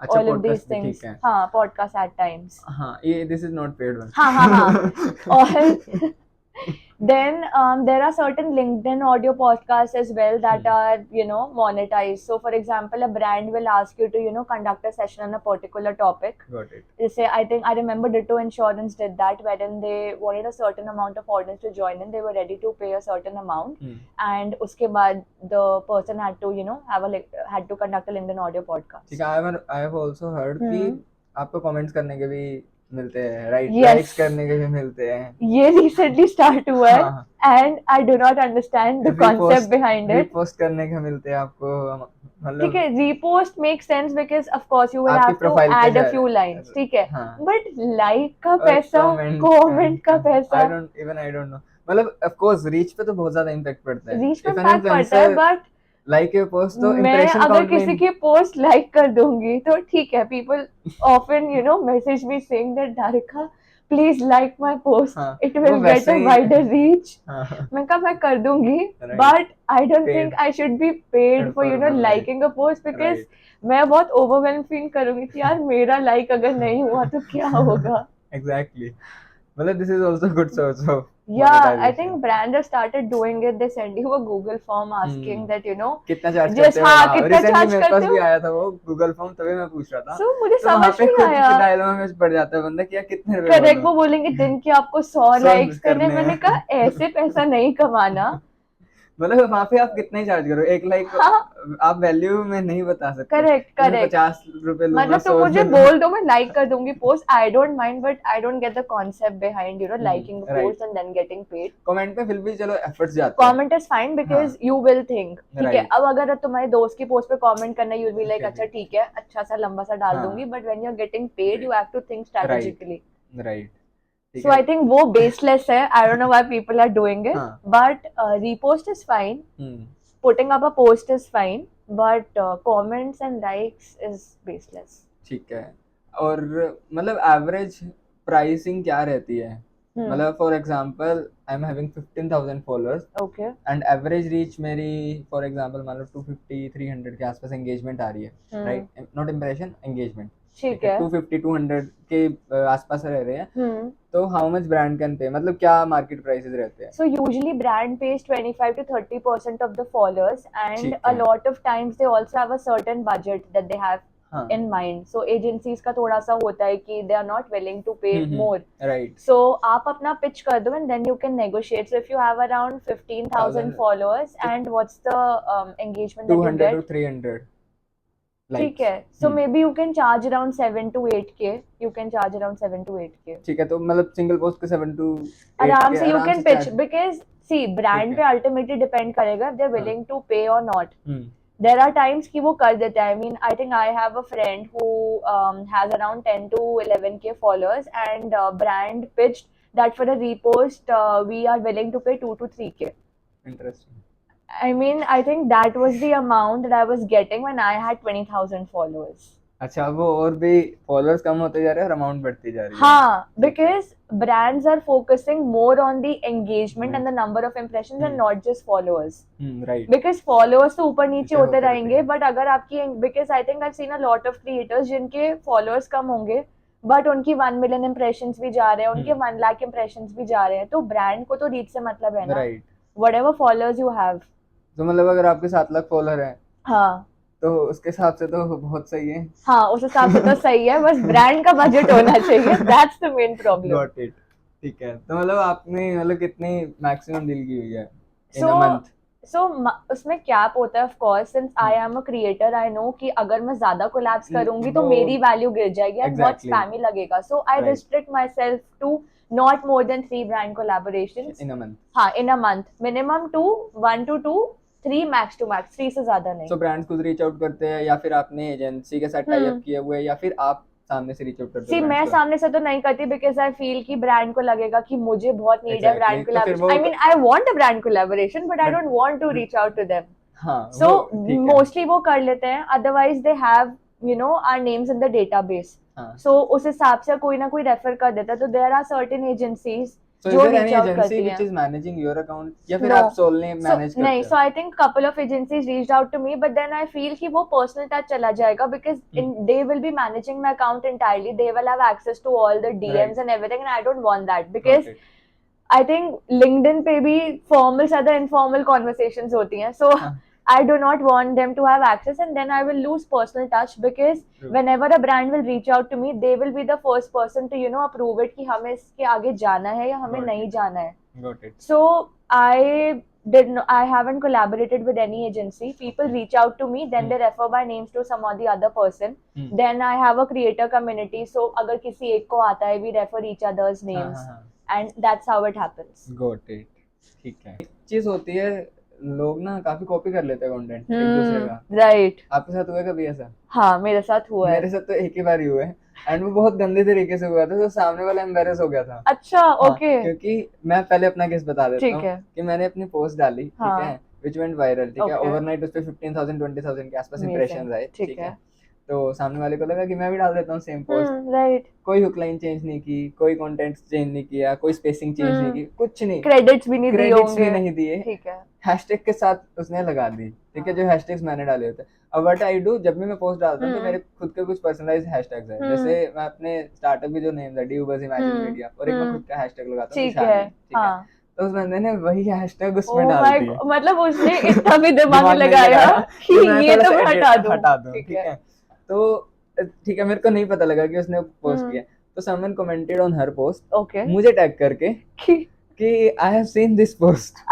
all of these things. हाँ, podcast at times. हाँ, ये this is not paid one. हाँ. और then there are certain LinkedIn audio podcasts as well that are, you know, monetized. So for example, a brand will ask you to, you know, conduct a session on a particular topic. Got it. They say, I remember Ditto Insurance did that, wherein they wanted a certain amount of audience to join in. They were ready to pay a certain amount, and uske baad the person had to, you know, had to conduct a LinkedIn audio podcast. ठीक है. I have also heard कि आपको comments करने के भी मिलते हैं, राइट? लाइक्स करने के भी मिलते हैं. ये रिसेंटली स्टार्ट हुआ है and I do not understand the concept behind it. Repost करने के मिलते हैं आपको, मतलब ठीक है, repost make sense because of course you will have to add a few lines, ठीक है, बट लाइक का पैसा, कमेंट का पैसा, आई डोंट नो. मतलब ऑफ कोर्स रीच पे तो बहुत ज्यादा इंपैक्ट पड़ता है. रीच पे इम्पैक्ट पड़ता है, बट लाइक योर पोस्ट तो मैं अगर किसी की पोस्ट लाइक कर दूंगी तो ठीक है, people often, you know, message me saying that Darika please like my post, it will get a wider reach. मैं कहा मैं कर दूंगी, but I don't think I should be paid for, you know, liking a post, because मैं बहुत ओवरवेल्म फील करूंगी कि यार मेरा लाइक अगर नहीं हुआ तो क्या होगा. एग्जैक्टली. मतलब this is also good source of yeah, I think brands have started doing it. They send you a Google form asking that, you know, कितना चार्ज करते हो. हाँ, कितना चार्ज मेरे पास करते भी आया था वो Google form, तभी मैं पूछ रहा था. So मुझे समझ नहीं आया. डायलॉग में पड़ जाता है बंदा कि यार कितने रुपए. करेक्ट, वो बोलेंगे दिन के आपको 100 लाइक्स करने. मैंने कहा ऐसे पैसा नहीं कमाना. मतलब वहाँ पे आप कितना ही चार्ज करो, एक लाइक आप वैल्यू में नहीं बता सकते. करेक्ट. 50 रुपए लूंगा, मतलब तो मुझे बोल दो, मैं लाइक कर दूंगी post, I don't mind, but I don't get the concept behind, you know, liking a post and then getting paid. Comment पे फिर भी चलो एफर्ट्स जाते हैं. Comment is fine because you will think, ठीक है, अब अगर तुम्हारे दोस्त की पोस्ट पे कमेंट करना, यू विल बी लाइक अच्छा ठीक है, अच्छा सा लंबा सा डाल दूंगी, but when you are getting paid you have to think strategically. Right. So I think वो baseless है. I don't know why people are doing it, but repost is fine. Putting up a post is fine, but comments and likes is baseless. ठीक है. और मतलब एवरेज प्राइसिंग क्या रहती है मतलब for example I am having 15,000 followers okay and average reach मेरी फॉर एग्जांपल मान लो 250 300 के आसपास एंगेजमेंट आ रही है, राइट, नॉट इंप्रेशन, एंगेजमेंट, ठीक है 250 200 के आसपास रह रहे हैं, तो how much brand can pay, मतलब क्या मार्केट प्राइसेस रहते हैं? So usually brand pays 25 to 30% of the followers, and ठीक a है, lot of times they also have a certain budget that they have हाँ, in mind. So agencies का थोड़ा सा होता है कि they are not willing to pay more. Right, So आप अपना pitch कर दो and then you can negotiate. So if you have around 15,000 followers and what's the engagement that you 200 get? to 300 ठीक likes, है. So maybe you can charge around 7 to 8K. You can charge around 7 to 8K. ठीक है, तो मतलब सिंगल पोस्ट के 7 to 8 आराम के से you आराम can से pitch charge, because see brand ठीक पे है, ultimately depend करेगा if they're हाँ, willing to pay or not. Hmm, There are times कि वो कर देते हैं. I mean, I think I have a friend who has around 10 to 11K followers, and brand pitched that for a repost we are willing to pay 2 to 3K. Interesting, I mean, I think that was the amount that I was getting when I had 20,000 followers. अच्छा, वो और भी फॉलोअर्स कम होते जा रहे हैं और अमाउंट बढ़ती जा रही है, हाँ, because brands are focusing more on the engagement and the number of impressions and not just followers. Right, Because followers तो ऊपर नीचे होते होते रहते रहेंगे, हैं, but अगर आपकी because I think I've seen a lot of creators जिनके followers कम होंगे, but उनकी 1 million impressions भी जा रहे हैं, उनके 1 lakh impressions भी जा रहे हैं, तो brand को तो reach से मतलब है ना, right, whatever followers you have. तो मतलब अगर आपके 7 लाख फॉलोअर हैं हाँ तो उसके हिसाब से तो बहुत सही है, हाँ, उस हिसाब से तो सही है, बस ब्रांड का बजट होना चाहिए. That's the main problem. Got it, ठीक है, तो मतलब आपने मतलब कितनी मैक्सिमम डील की हुई है इन अ So मंथ? उसमें कैप होता है of course. Since I am a creator I know कि अगर मैं ज्यादा कोलैब्स करूंगी तो वो मेरी वैल्यू गिर जाएगी एंड बहुत एग्जैक्टली, स्पैमी लगेगा. So I right, restrict myself to not more than 3 brand collaborations. In a month, हाँ, in a month minimum 2, 1 to 2, 3 max two max, 3 से ज्यादा नहीं. सो ब्रांड्स खुद रीच आउट करते हैं या फिर आपने एजेंसी के साथ टाई अप किया हुआ है या फिर आप सामने से रीच आउट करते सी हो मैं ब्रांड्स को? सामने से तो नहीं करती बिकॉज आई फील कि ब्रांड को लगेगा कि मुझे बहुत नीड है एग्जैक्टली, ब्रांड तो फिर कोलैबोरेशन. वो I mean I want a brand collaboration but I but don't want to reach out to them. हाँ, So वो ठीक है, mostly वो कर लेते हैं. Otherwise they have our names in the database. हाँ, So उस हिसाब से कोई ना कोई रेफर कर देता है. तो there are certain agencies so is जो there reach any out agency करती which हैं. is managing your account या फिर No. आप solely So manage करते नहीं. हो? So I think couple of agencies reached out to me, but then I feel कि वो personal touch चला जाएगा because they will be managing my account entirely. They will have access to all the DMs Right. and everything, and I don't want that because Got it. I think LinkedIn पे भी formal से ज़्यादा informal conversations होती हैं. So हाँ, I do not want them to have access, and then I will lose personal touch because true. whenever a brand will reach out to me, they will be the first person to approve it कि हमें इसके आगे जाना है या हमें Got नहीं it. जाना है. Got it. So I haven't collaborated with any agency. People reach out to me, then they refer my names to some or the other person. Then I have a creator community. So अगर किसी एक को आता है, we refer each other's हाँ, names, हाँ, हाँ, and that's how it happens. got it, ठीक है. एक चीज होती है, लोग ना काफी कॉपी कर लेते हैं कंटेंट एक दूसरे का. Right. आपके साथ हुआ है कभी ऐसा? हाँ, मेरे साथ हुआ है. मेरे साथ तो एक ही बार ही हुआ है एंड वो बहुत गंदे तरीके से हुआ था, तो सामने वाला एम्बेरस हो गया था. अच्छा, हाँ, ओके. क्योंकि मैं पहले अपना केस बता देता ठीक हूँ है. कि मैंने अपनी पोस्ट डाली, हाँ. ठीक है, विच वेंट वायरल, ठीक है, Okay. ओवरनाइट उस पे 15,000 20,000 के आसपास Amazing. इंप्रेशंस आए, ठीक है. तो सामने वाले को लगा कि मैं भी डाल देता हूँ सेम पोस्ट. राइट. कोई हुक लाइन चेंज नहीं की, कोई कंटेंट चेंज नहीं किया, कोई स्पेसिंग चेंज नहीं की, कुछ नहीं, क्रेडिट्स भी नहीं दिए क्रेडिट्स होंगे. भी नहीं दिए, ठीक है. हैशटैग के साथ उसने लगा दी, ठीक है, जो हैशटैग्स मैंने डाले होते हैं. अब व्हाट आई डू, जब भी मैं पोस्ट डालता हूँ तो मेरे खुद के कुछ पर्सनलाइज्ड हैशटैग्स हैं. जैसे मैं अपने स्टार्टअप की जो नेम है ड्यूबर्स इमेजिन मीडिया, और एक मैं खुद का हैशटैग लगाता हूँ ठीक है. हाँ. तो उस बंदे ने वही हैशटैग उसमें Oh डाल my दिया. God, मतलब उसने इतना भी दिमाग दिमाग नहीं लगाया कि मैं ये थोड़ा तो सा मैं edit हटा दूं. ठीक है. तो ठीक है, मेरे को नहीं पता लगा कि उसने पोस्ट किया, तो someone commented on her post okay. मुझे टैग करके कि I have seen this post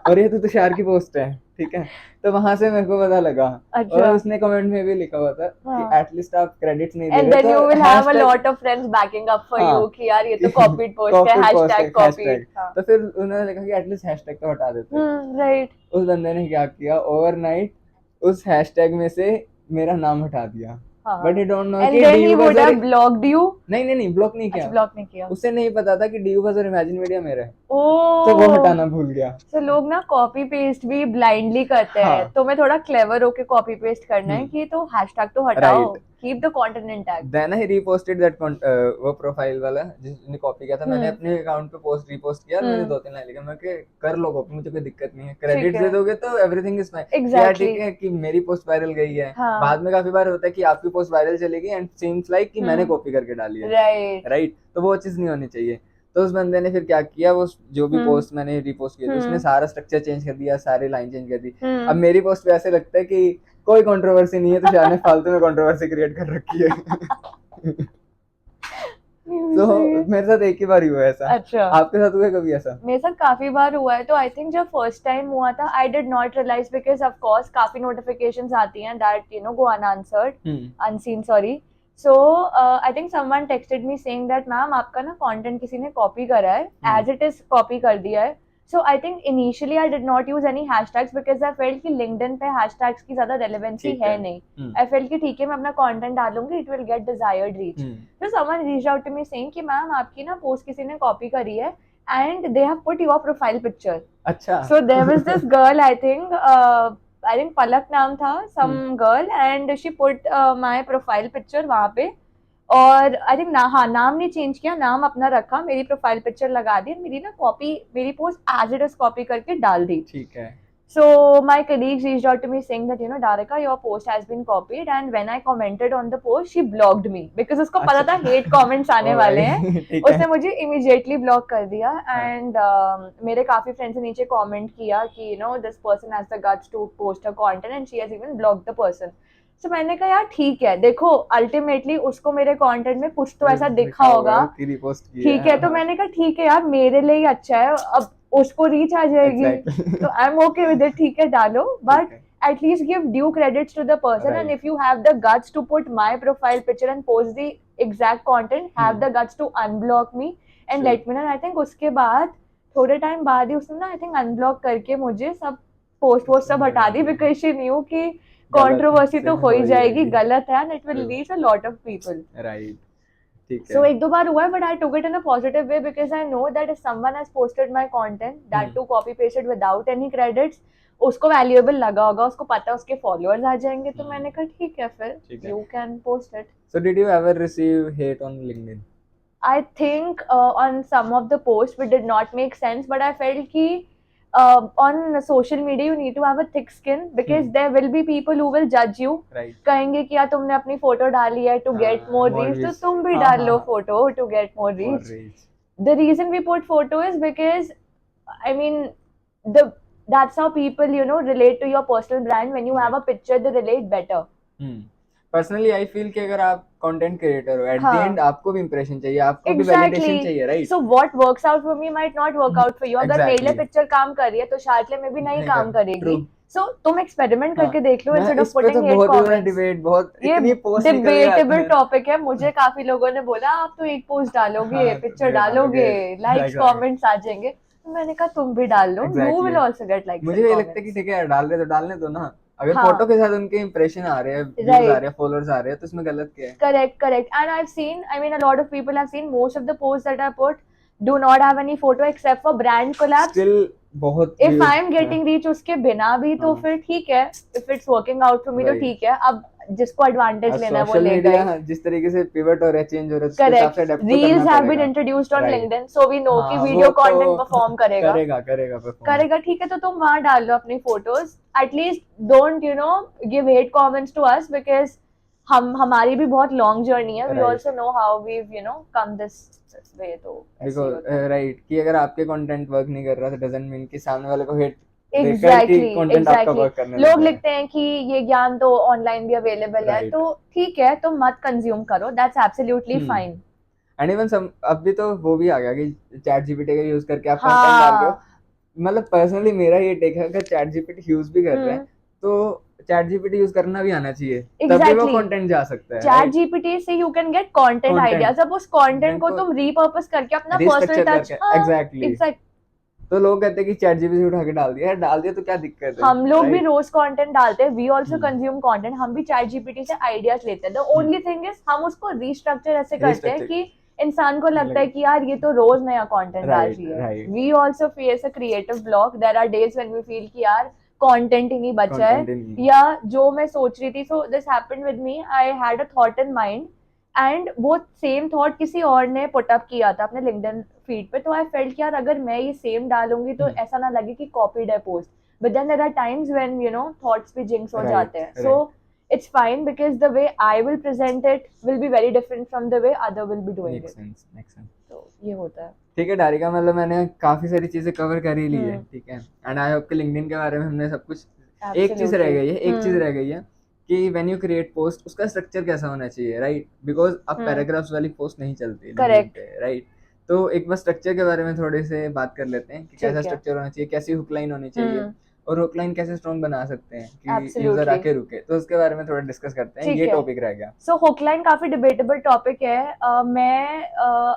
और ये तो तुषार की पोस्ट है, ठीक है. तो वहां से मेरे को पता लगा. अच्छा. और उसने कमेंट में भी लिखा हुआ था कि एटलीस्ट आप क्रेडिट्स नहीं दे And रहे, then you will have a lot of friends backing up for you कि यार ये तो copied post है, hashtag copied. तो फिर उन्होंने लिखा कि एटलीस्ट हैशटैग तो हटा देते हैं. राइट. उस बंदे ने क्या किया, ओवरनाइट उस हैशटैग में से मेरा नाम हटा दिया. But he don't know And कि then he would have blocked you. नहीं ब्लॉक नहीं किया. ब्लॉक नहीं किया. उसे नहीं पता था कि ड्यूबर्स और इमेजिन मीडिया मेरा है, ओह. तो वो हटाना भूल गया. तो लोग ना कॉपी पेस्ट भी ब्लाइंडली करते हैं. हाँ. तो मैं थोड़ा क्लेवर होके कॉपी पेस्ट करना है कि तो हैशटैग तो हटाओ. Right. keep the content intact. Then I reposted that वो प्रोफाइल वाला जिसने कॉपी किया था, मैंने अपने अकाउंट पे पोस्ट रीपोस्ट किया और मैंने 2-3 लाइन लिखा, मैं कि कर लो कॉपी, मुझे कोई दिक्कत नहीं है, क्रेडिट दे दोगे तो एवरीथिंग इज फाइन। Exactly. ठीक है कि मेरी पोस्ट वायरल गई है, हाँ. बाद में काफी बार होता है कि आपकी पोस्ट वायरल चलेगी एंड सीम्स लाइक कि मैंने कॉपी करके डाली है, राइट, तो वो चीज नहीं होनी चाहिए। तो उस बंदे ने फिर क्या किया, वो जो भी पोस्ट मैंने रीपोस्ट की थी उसने सारा स्ट्रक्चर चेंज कर दिया, सारी लाइन चेंज कर दी। अब मेरी पोस्ट पे ऐसे लगता है कि कोई कंट्रोवर्सी नहीं है, तो शायद ने फालतू में कंट्रोवर्सी क्रिएट कर रखी है। तो मेरे साथ एक ही बार ही हुआ ऐसा। अच्छा, आपके साथ हुआ कभी ऐसा? मेरे साथ काफी बार हुआ है। तो आई थिंक जब फर्स्ट टाइम हुआ था I did not realize because of course काफी नोटिफिकेशंस आती हैं that you know go unanswered unseen sorry. So I think someone texted me saying that ma'am आपका ना कंटेंट किसी ने कॉपी करा है, एज इट इज कॉपी कर दिया है। So I think initially I did not use any hashtags because I felt कि LinkedIn पे hashtags की ज़्यादा relevancy है नहीं। I felt कि ठीक है मैं अपना content डालूंगी, it will get desired reach। So someone reached out to me saying कि मैम आपकी ना post किसी ने copy करी है and they have put your profile picture। अच्छा। So there was this girl I think पलक नाम था some girl and she put my profile picture वहाँ पे, और आई थिंक नाम नहीं चेंज किया, नाम अपना रखा, मेरी प्रोफाइल पिक्चर लगा दी, मेरी ना कॉपी, मेरी post as it is copy करके डाल दी। ठीक है। So my colleagues reached out to me saying that you know Darika your post has been copied and when I commented on the post she blocked me because उसको पता था हेट कमेंट्स आने वाले हैं। उसने मुझे इमीडिएटली ब्लॉक कर दिया एंड मेरे काफी फ्रेंड्स ने नीचे कमेंट किया कि you know this person has the guts to post a content and she has even blocked the person. तो मैंने कहा यार ठीक है, देखो अल्टीमेटली उसको मेरे कंटेंट में कुछ तो ऐसा दिखा होगा, ठीक है, तो मैंने कहा ठीक है यार मेरे लिए ही अच्छा है, अब उसको रीच आ जाएगी, तो I am okay with it, ठीक है डालो, but at least give due credits to the person, and if you have the guts to put my profile picture and post the exact content, have the guts to unblock me and let me know। I think उसके बाद थोड़े टाइम बाद ही उसने ना आई थिंक अनब्लॉक करके मुझे सब पोस्ट सब हटा दी बिकॉज शी न्यू कि कंट्रोवर्सी तो हो ही जाएगी, गलत है, and it will reach a lot of people, right? ठीक है। So एक दो बार हुआ है, but I took it in a positive way because I know that if someone has posted my content, that too copy pasted without any credits, उसको वैल्यूएबल लगा होगा, उसको पता है उसके फॉलोअर्स आ जाएंगे, तो मैंने कहा ठीक है फिर you can post it. So did you ever receive hate on LinkedIn? I think on some of the posts which did not make sense, but I felt कि on social media you need to have a thick skin because there will be people who will judge you, कहेंगे कि यार तुमने अपनी फोटो डाली है to get more reach, तो तुम भी डाल लो photo to get more reach। The reason we put photo is because I mean that's how people you know relate to your personal brand। when you have a picture they relate better। Personally I feel कि अगर आप कंटेंट क्रिएटर हो एट द एंड आपको भी इंप्रेशन चाहिए, आपको भी वैलिडेशन चाहिए, right? So what works out for me might not work out for you. अगर मेरे लिए पिक्चर काम कर रही है तो शायद में भी नहीं काम करेगी। सो तुम एक्सपेरिमेंट करके देख लो instead of putting hate comments. Debate बहुत इतनी पोस्ट डिबेटेबल टॉपिक है। मुझे काफी लोगों ने बोला आप तो एक पोस्ट डालोगे, पिक्चर डालोगे, लाइक्स कमेंट्स आ जाएंगे, तो मैंने कहा तुम भी डाल लो, you will also get likes. मुझे ये लगता है कि ठीक है डाल रहे तो डालने दो ना, अगर फोटो के साथ उनके इंप्रेशन आ रहे हैं, व्यूज आ रहे हैं, फॉलोअर्स आ रहे हैं, तो इसमें गलत क्या है? Correct and I have seen, I mean a lot of people have seen most of the post that I put do not have any photo except for brand collabs। Still बहुत if I am getting reach उसके बिना भी तो फिर ठीक है, if it's working out for me तो ठीक है। अब जिसको एडवांटेज लेना है वो लेगा। जिस तरीके से पिवट हो रहा है, चेंज हो रहा है, उसके हिसाब से अडैप्ट करना पड़ेगा। Reels have been introduced on LinkedIn, so we know कि वीडियो कंटेंट परफॉर्म करेगा, ठीक है, तो तुम वहां डाल लो अपनी फोटोज। At least don't you know give hate comments to us because हमारी भी बहुत लॉन्ग जर्नी है। We also know how we you know come this way. तो देखो राइट कि अगर आपके कंटेंट वर्क नहीं कर रहा तो डजंट मीन कि सामने वाले को हेट एग्जैक्टली लोग लिखते हैं कि ये ज्ञान तो ऑनलाइन भी अवेलेबल है, तो ठीक है तुम मत कंज्यूम करो, that's absolutely fine. And even अब भी तो वो भी आ गया कि चैट जीपीटी का यूज करके आप कंटेंट डाल रहे हो। मतलब पर्सनली मेरा ये टेक है, अगर चैट जीपीटी यूज भी कर रहे हैं तो चैट जीपीटी यूज करना भी आना चाहिए, तभी वो कंटेंट जा सकता है। चैट जीपीटी से you can get content ideas. अब उस कंटेंट को तुम रीपर्पस करके अपना पर्सनल टच, एग्जैक्टली, तो लोग कहते हैं कि चैट जीपीटी उठा के डाल दिया तो क्या दिक्कत है? हम लोग भी रोज कंटेंट डालते हैं, वी आल्सो कंज्यूम कंटेंट, हम भी चैट जीपीटी से आइडियाज लेते हैं। द ओनली थिंग इज हम उसको रीस्ट्रक्चर ऐसे करते हैं कि इंसान को लगता है कि यार ये तो रोज नया कंटेंट डाल रही है। We also face a creative block. There are days when we feel कि यार कंटेंट ही नहीं बचा है, Content ही नहीं। या जो मैं सोच रही थी. So this happened with me, I had a thought in mind and वो सेम थॉट किसी और ने पुट अप किया था अपने लिंक्डइन फीड पे. तो आई फेल्ट कि यार अगर मैं ये सेम डालूंगी तो ऐसा ना लगे कि कॉपीड है post. But then there are times when you know thoughts भी जिंक्स हो जाते हैं. सो it's fine because the way I will present it will be very different from the way other will be doing Makes it. sense, makes sense. तो ये होता है. ठीक है डारिका, मतलब मैंने काफी सारी चीजें कवर कर ही ली है, ठीक है. एंड आई होप कि लिंक्डइन के बारे में हमने सब कुछ. एक चीज रह गई है, एक चीज रह गई है कि व्हेन यू क्रिएट पोस्ट उसका स्ट्रक्चर कैसा होना चाहिए, राइट. बिकॉज अब पैराग्राफ्स वाली पोस्ट नहीं चलती करेक्ट, राइट. तो एक बार स्ट्रक्चर के बारे में थोड़े से बात कर लेते हैं कि कैसा स्ट्रक्चर होना चाहिए, कैसी हुक लाइन होनी चाहिए, और हुक लाइन कैसे स्ट्रॉन्ग बना सकते हैं कि यूजर आके रुके. तो उसके बारे में थोड़ा डिस्कस करते हैं. ये टॉपिक रह गया. सो हुक लाइन काफी डिबेटेबल टॉपिक है. मैं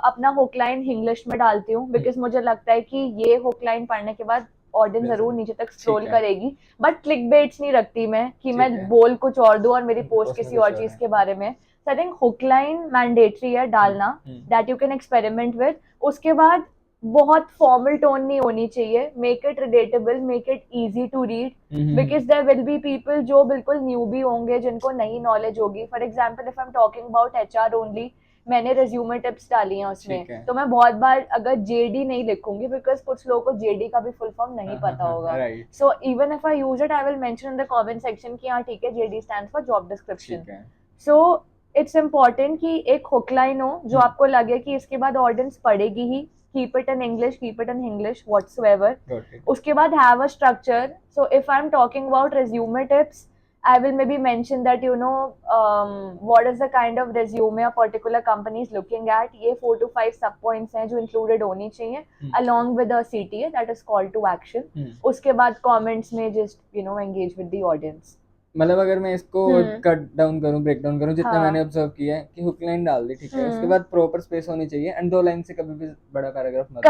अपना हुक लाइन इंग्लिश में डालती हूँ बिकॉज मुझे लगता है कि ये हुक लाइन पढ़ने के बाद ऑडियंस जरूर नीचे तक स्क्रॉल करेगी. बट क्लिक बेट्स नहीं रखती मैं कि मैं बोल कुछ और दूं और मेरी पोस्ट किसी और चीज के बारे में. So I think hook line mandatory है डालना, that you can experiment with. उसके बाद बहुत फॉर्मल टोन नहीं होनी चाहिए. Make it relatable, make it easy to read, because there will be people जो बिल्कुल न्यू भी होंगे, जिनको नई नॉलेज होगी. For example if I am talking about HR only, मैंने रेज्यूमे टिप्स डाली हैं उसमें, तो मैं बहुत बार अगर जेडी नहीं लिखूंगी बिकॉज कुछ लोगों को जेडी का भी फुल फॉर्म नहीं पता होगा. So even if I use it I will mention in the comment section कि हाँ ठीक है, JD stands for job description. So it's important कि एक हुक लाइन हो जो आपको लगे कि इसके बाद ऑडियंस पढ़ेगी ही. Keep it in English whatsoever. उसके बाद have a structure. So if I'm talking about resume tips, I will maybe mention that what is the kind of resume a particular company is looking at. ये 4 to 5 sub points हैं जो included होनी चाहिए along with a CTA, that is call to action. उसके बाद comments में just engage with the audience. मतलब अगर मैं इसको कट डाउन करूं, ब्रेक डाउन करूं, जितना मैंने ऑब्जर्व किया है कि हुक लाइन डाल दी, ठीक है. उसके बाद प्रॉपर स्पेस होनी चाहिए एंड 2 लाइन से कभी भी बड़ा पैराग्राफ मत.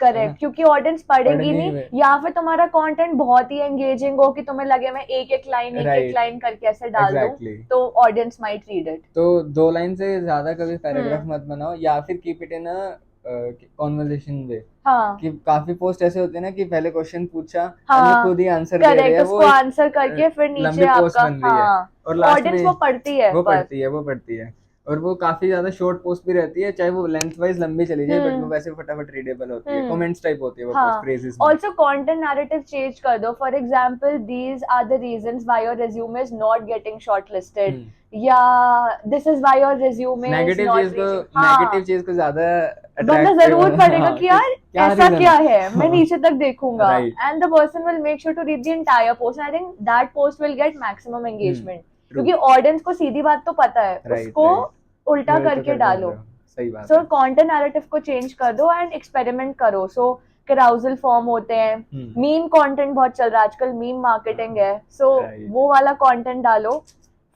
करेक्ट, क्योंकि ऑडियंस पढ़ेगी नहीं, या फिर तुम्हारा कंटेंट बहुत ही एंगेजिंग हो कि तुम्हें लगे मैं एक एक लाइन करके ऐसे डाल दूं, तो ऑडियंस माइट रीड इट. तो 2 लाइन से ज्यादा कभी पैराग्राफ मत बनाओ, या फिर keep it in a conversation way. कि काफी पोस्ट ऐसे होते हैं ना कि पहले क्वेश्चन पूछा और खुद ही आंसर दे रहे हैं, वो आंसर करके फिर नीचे आपका और लास्ट ऑडियंस में वो पढ़ती है और वो काफी ज्यादा शॉर्ट पोस्ट भी रहती है, चाहे वो लेंथ वाइज लंबी चली जाए, बट वो वैसे फटाफट रीडेबल होती है. कमेंट्स टाइप होती है वो पोस्ट, फ्रेजेस में. आल्सो कंटेंट नैरेटिव चेंज कर दो. For example, these are the reasons why your resume is not getting shortlisted, या this is why your resume is not. Negative चीज को ज्यादा बंदा जरूर पढ़ेगा कि यार ऐसा क्या है, मैं नीचे तक देखूंगा. And the person will make sure to read the entire post. I think that post will get maximum engagement, क्योंकि ऑडियंस को सीधी बात तो पता है, उसको उल्टा करके डालो. सही बात. सो कंटेंट नैरेटिव को चेंज कर दो एंड एक्सपेरिमेंट करो. सो कैराउजल फॉर्म होते हैं, मीम कंटेंट बहुत चल रहा है आजकल, मीम मार्केटिंग है, सो वो वाला कंटेंट डालो.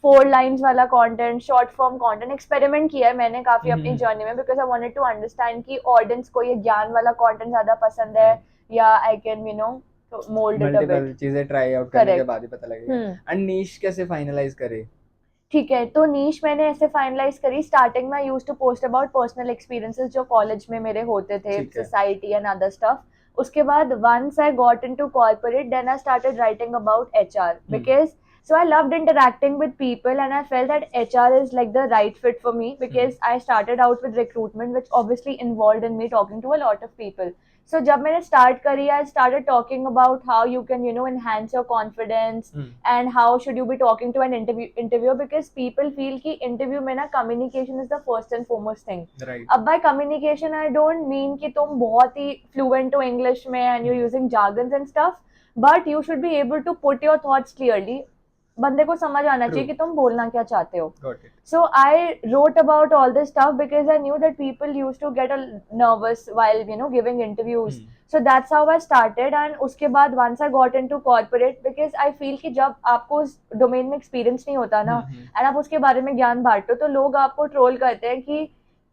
4 लाइन्स वाला content, short form content. Experiment किया है मैंने काफी अपनी जर्नी में, because I wanted to understand कि ऑडियंस को ये ज्ञान वाला कंटेंट ज्यादा पसंद है, या I can mould it a bit. Multiple चीजें ट्राई आउट करने के बाद ही पता लगेगा. एंड नीश कैसे फाइनलाइज करे? ठीक है, तो नीश मैंने ऐसे फाइनलाइज करी. स्टार्टिंग में I used to post about personal experiences जो कॉलेज में मेरे होते थे, सोसाइटी एंड अदर स्टफ. उसके बाद once I got into corporate, then I started writing about HR, because so I loved interacting with people and I felt that HR is like the right fit for me, because I started out with recruitment, which obviously involved in me talking to a lot of people. So जब मैंने start करी, I started talking about how you can enhance your confidence and how should you be talking to an interviewer, because people feel कि interview में ना communication is the first and foremost thing. अब by communication I don't mean कि तुम बहुत ही fluent हो English में and you're using jargons and stuff, but you should be able to put your thoughts clearly. बंदे को समझ आना चाहिए कि तुम बोलना क्या चाहते हो. So I wrote about all this stuff because I knew that people used to get nervous while giving interviews. So that's how I started. And उसके बाद once I got into corporate, because I feel कि जब आपको उस डोमेन में एक्सपीरियंस नहीं होता ना, and आप उसके बारे में ज्ञान बांटो, तो लोग आपको ट्रोल करते हैं कि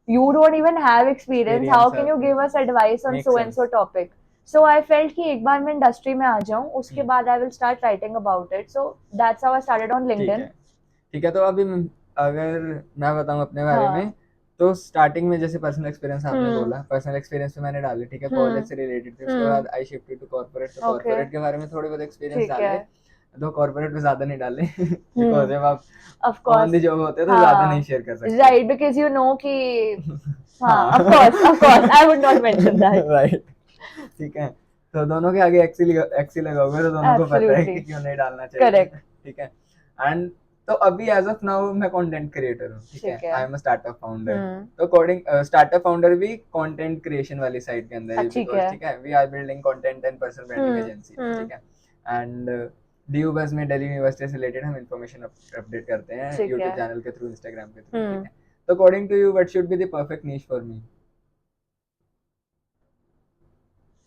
you don't even have experience, how can you give us advice on so and so topic. So I felt कि एक बार मैं इंडस्ट्री में आ जाऊं, उसके बाद I will start writing about it. So that's how I started on LinkedIn. ठीक है, तो अभी अगर मैं बताऊं अपने बारे में, तो स्टार्टिंग में जैसे पर्सनल एक्सपीरियंस आपने हम्म बोला, पर्सनल एक्सपीरियंस पे मैंने डाले, ठीक है, कॉलेज हम्म से रिलेटेड थे, उसके बाद आई शिफ्टेड टू कॉर्पोरेट, तो ओके कॉर्पोरेट के बारे में थोड़े बहुत एक्सपीरियंस ठीक है डाले, तो कॉर्पोरेट में ज्यादा नहीं डाले बिकॉज जब आप of on the course job होते हैं तो ज्यादा नहीं हाँ शेयर कर सकते। राइट बिकॉज यू नो कि हाँ हाँ of course I would not mention that right, ठीक है, तो दोनों के आगे एक्सी लगा हुआ है, तो दोनों को पता है एब्सोल्युटली कि क्यों नहीं डालना चाहिए, करेक्ट ठीक है। एंड तो अभी एज ऑफ नाउ मैं कंटेंट क्रिएटर हूँ, ठीक है, ठीक है I am a startup founder. हम्म तो कोडिंग स्टार्टअप फाउंडर भी कंटेंट क्रिएशन वाली साइड के अंदर है, ठीक बिकॉज है ठीक है, we are building content and personal branding agency, हम्म ठीक है। एंड डीयू बस में दिल्ली यूनिवर्सिटी से रिलेटेड हम इंफॉर्मेशन अपडेट करते हैं ठीक है यूट्यूब चैनल के थ्रू, इंस्टाग्राम के थ्रू, ठीक हम्म है। तो according to you what should be the perfect niche for me?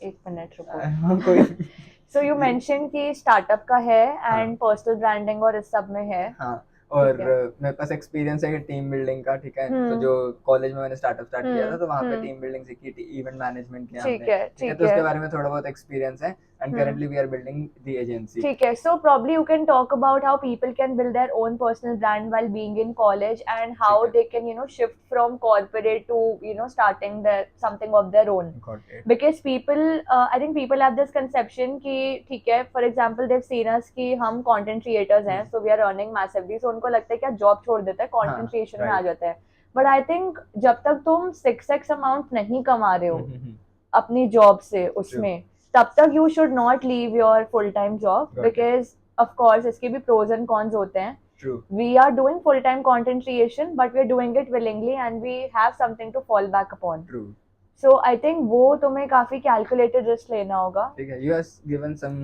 एक मिनट रुको कोई सो यू मेंशन कि स्टार्टअप का है हाँ एंड पर्सनल ब्रांडिंग और इस सब में है हाँ, ठीक और है मेरे पास एक्सपीरियंस है टीम बिल्डिंग का, ठीक है, तो हम्म जो कॉलेज में मैंने स्टार्टअप स्टार्ट किया था तो वहाँ पे हम्म टीम बिल्डिंग सीखी थी, इवेंट मैनेजमेंट किया हमने, ठीक है ठीक है, ठीक तो है उसके बारे में थोड़ा बहुत एक्सपीरियंस है, and hmm currently we are building the agency. ठीक है so probably you can talk about how people can build their own personal brand while being in college and how ठीक है, they can shift from corporate to starting their something of their own got it, because people I think people have this conception कि ठीक है for example they've seen us कि हम content creators हैं so we are earning massively so उनको लगता है कि जॉब छोड़ देता है हाँ content creation में आ राइट, जाता है but I think जब तक तुम 6x amount नहीं कमा रहे हो अपनी जॉब से ट्रू, उसमें तब तक you should not leave your full time job got it, because of course इसके भी प्रोज एंड कॉन्स होते हैं true, we are doing full time content creation but we are doing it willingly and we have something to fall back upon true, so I think वो तुम्हें काफी calculated risk लेना होगा ठीक है, यू हैव गिवन सम,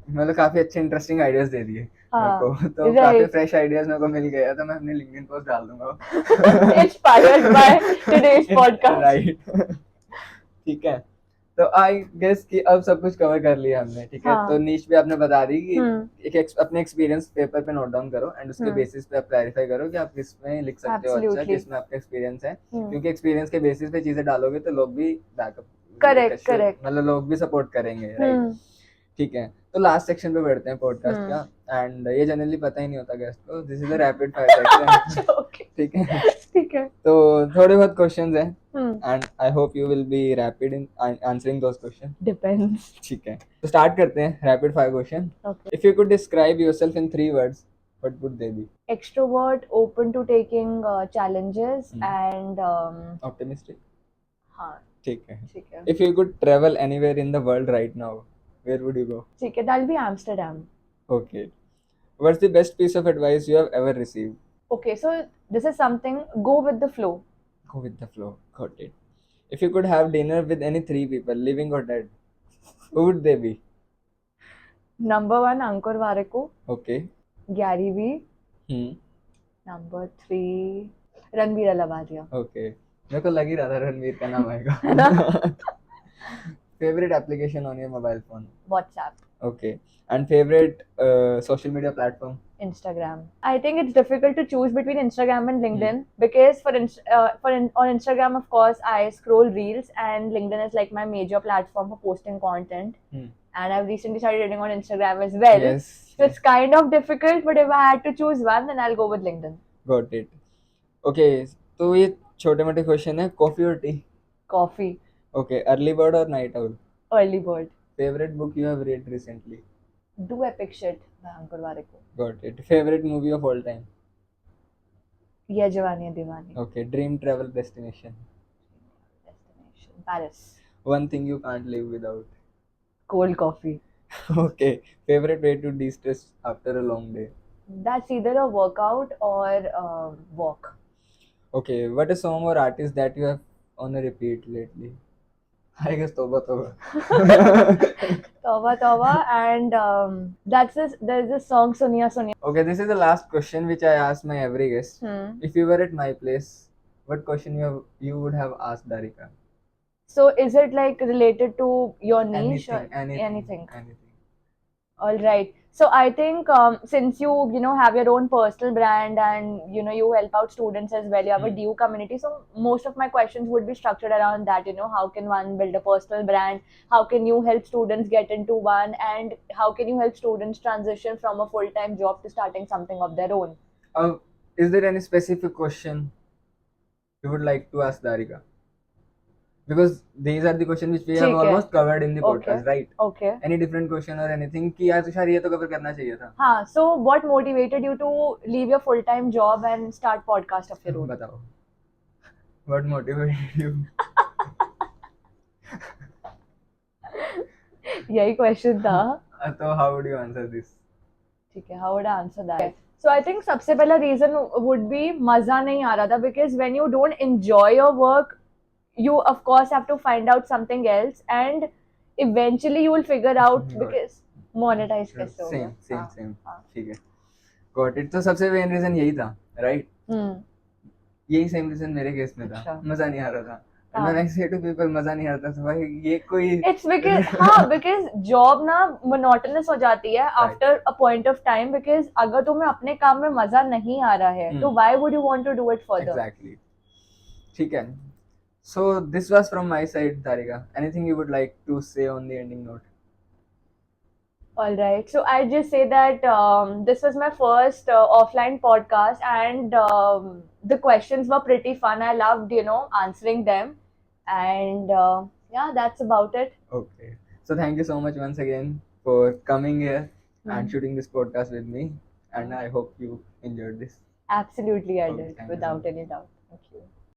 मतलब काफी अच्छे इंटरेस्टिंग आइडियाज दे दिए मेरे हाँ को, तो काफी राइट फ्रेश आइडियाज मेरे को मिल गया, तो मैं अपनी लिंक्डइन पोस्ट डाल दूंगा inspired by today's podcast right, ठीक है, तो आई गेस कि अब सब कुछ कवर कर लिया हमने, ठीक है, तो हाँ नीच भी आपने बता दी कि अपने एक्सपीरियंस पेपर पे नोट डाउन करो एंड उसके बेसिस पे आप क्लैरिफाई करो कि आप किस में लिख सकते हो, अच्छा absolutely किस में आपका एक्सपीरियंस है, क्योंकि एक्सपीरियंस के बेसिस पे चीजें डालोगे तो लोग भी बैकअप, correct correct मतलब लोग भी सपोर्ट करेंगे, राइट, ठीक है। तो लास्ट सेक्शन पे बढ़ते हैं पॉडकास्ट का, एंड ये जनरली पता ही नहीं होता गेस्ट को, this is a rapid fire section, okay ठीक है, ठीक है तो थोड़े बहुत क्वेश्चंस हैं and I hope you will be rapid in answering those question, depends ठीक है, तो स्टार्ट करते हैं rapid fire question. okay if you could describe yourself in 3 words, what would they be? extrovert open to taking challenges and optimistic, हाँ ठीक है। ठीक है if you could travel anywhere in the world right now, where would you go? ठीक है that'll be Amsterdam okay, what's the best piece of advice you have ever received? okay so this is something go with the flow Go with the flow, got it. If you could have dinner with any 3 people, living or dead, who would they be? number 1 Ankur Warikoo Okay. Gary V Hmm. number 3 Ranveer Alavadia Okay. मेरे को लग ही रहा था रणवीर का नाम आएगा। है ना Favorite application on your mobile phone? WhatsApp Okay. And favorite social media platform? Instagram. I think it's difficult to choose between Instagram and LinkedIn because on Instagram, of course, I scroll reels, and LinkedIn is like my major platform for posting content. And I've recently started reading on Instagram as well. Yes. So it's kind of difficult, but if I had to choose one, then I'll go with LinkedIn. Got it. Okay. तो ये छोटे मोटे क्वेश्चन है, कॉफी और T? Coffee. Okay. Early bird or night owl? Early bird. Favorite book you have read recently? Do epic shit by Ankur Warikoo. Got it. Favorite movie of all time? Ye Jawani Hai Diwani. Okay. Dream travel destination? Destination. Paris. One thing you can't live without? Cold coffee. Okay. Favorite way to de-stress after a long day? That's either a workout or a walk. Okay. What a song or artist that you have on a repeat lately? I guess Toba Toba. Tauba Tauba and there's this song Suniya Suniya. Okay, this is the last question which I ask my every guest. If you were at my place, what question you would have asked Darika? So is it like related to your niche or Anything, anything? anything. All right. So I think since you have your own personal brand and you help out students as well, you have a DU community. So most of my questions would be structured around that. How can one build a personal brand? How can you help students get into one? And how can you help students transition from a full-time job to starting something of their own? Is there any specific question? you would like to ask Darika? Because these are the questions which we have ठीक है. almost covered in the Okay. podcast, right? Okay. Any different question or anything कि यार तुषार ये तो कवर करना चाहिए था. हाँ, so what motivated you to leave your full-time job and start podcast of your own? बताओ. What motivated you? यही question था. So how would you answer this? ठीक है, how would I answer that? So I think सबसे पहला reason would be मजा नहीं आ रहा था, because when you don't enjoy your work, you of course have to find out something else, and eventually you will figure out Got it. because monetize कैसे होगा. Same. ठीक है. Got it. तो सबसे main reason यही था, right? यही सेम रीजन मेरे केस में था. अच्छा. मजा नहीं आ रहा था. And when I say to people मजा नहीं आ रहा था, तो भाई ये कोई It's because हाँ, because job ना monotonous हो जाती है after a point of time, because अगर तुम्हें अपने काम में मजा नहीं आ रहा है तो why would you want to do it further? Exactly. ठीक है. So this was from my side, Darika. Anything you would like to say on the ending note? All right. So I just say that this was my first offline podcast, and the questions were pretty fun. I loved, answering them, and yeah, that's about it. Okay. So thank you so much once again for coming here and shooting this podcast with me. And I hope you enjoyed this. Absolutely, I Okay, did, thank you so without much. any doubt. Thank you.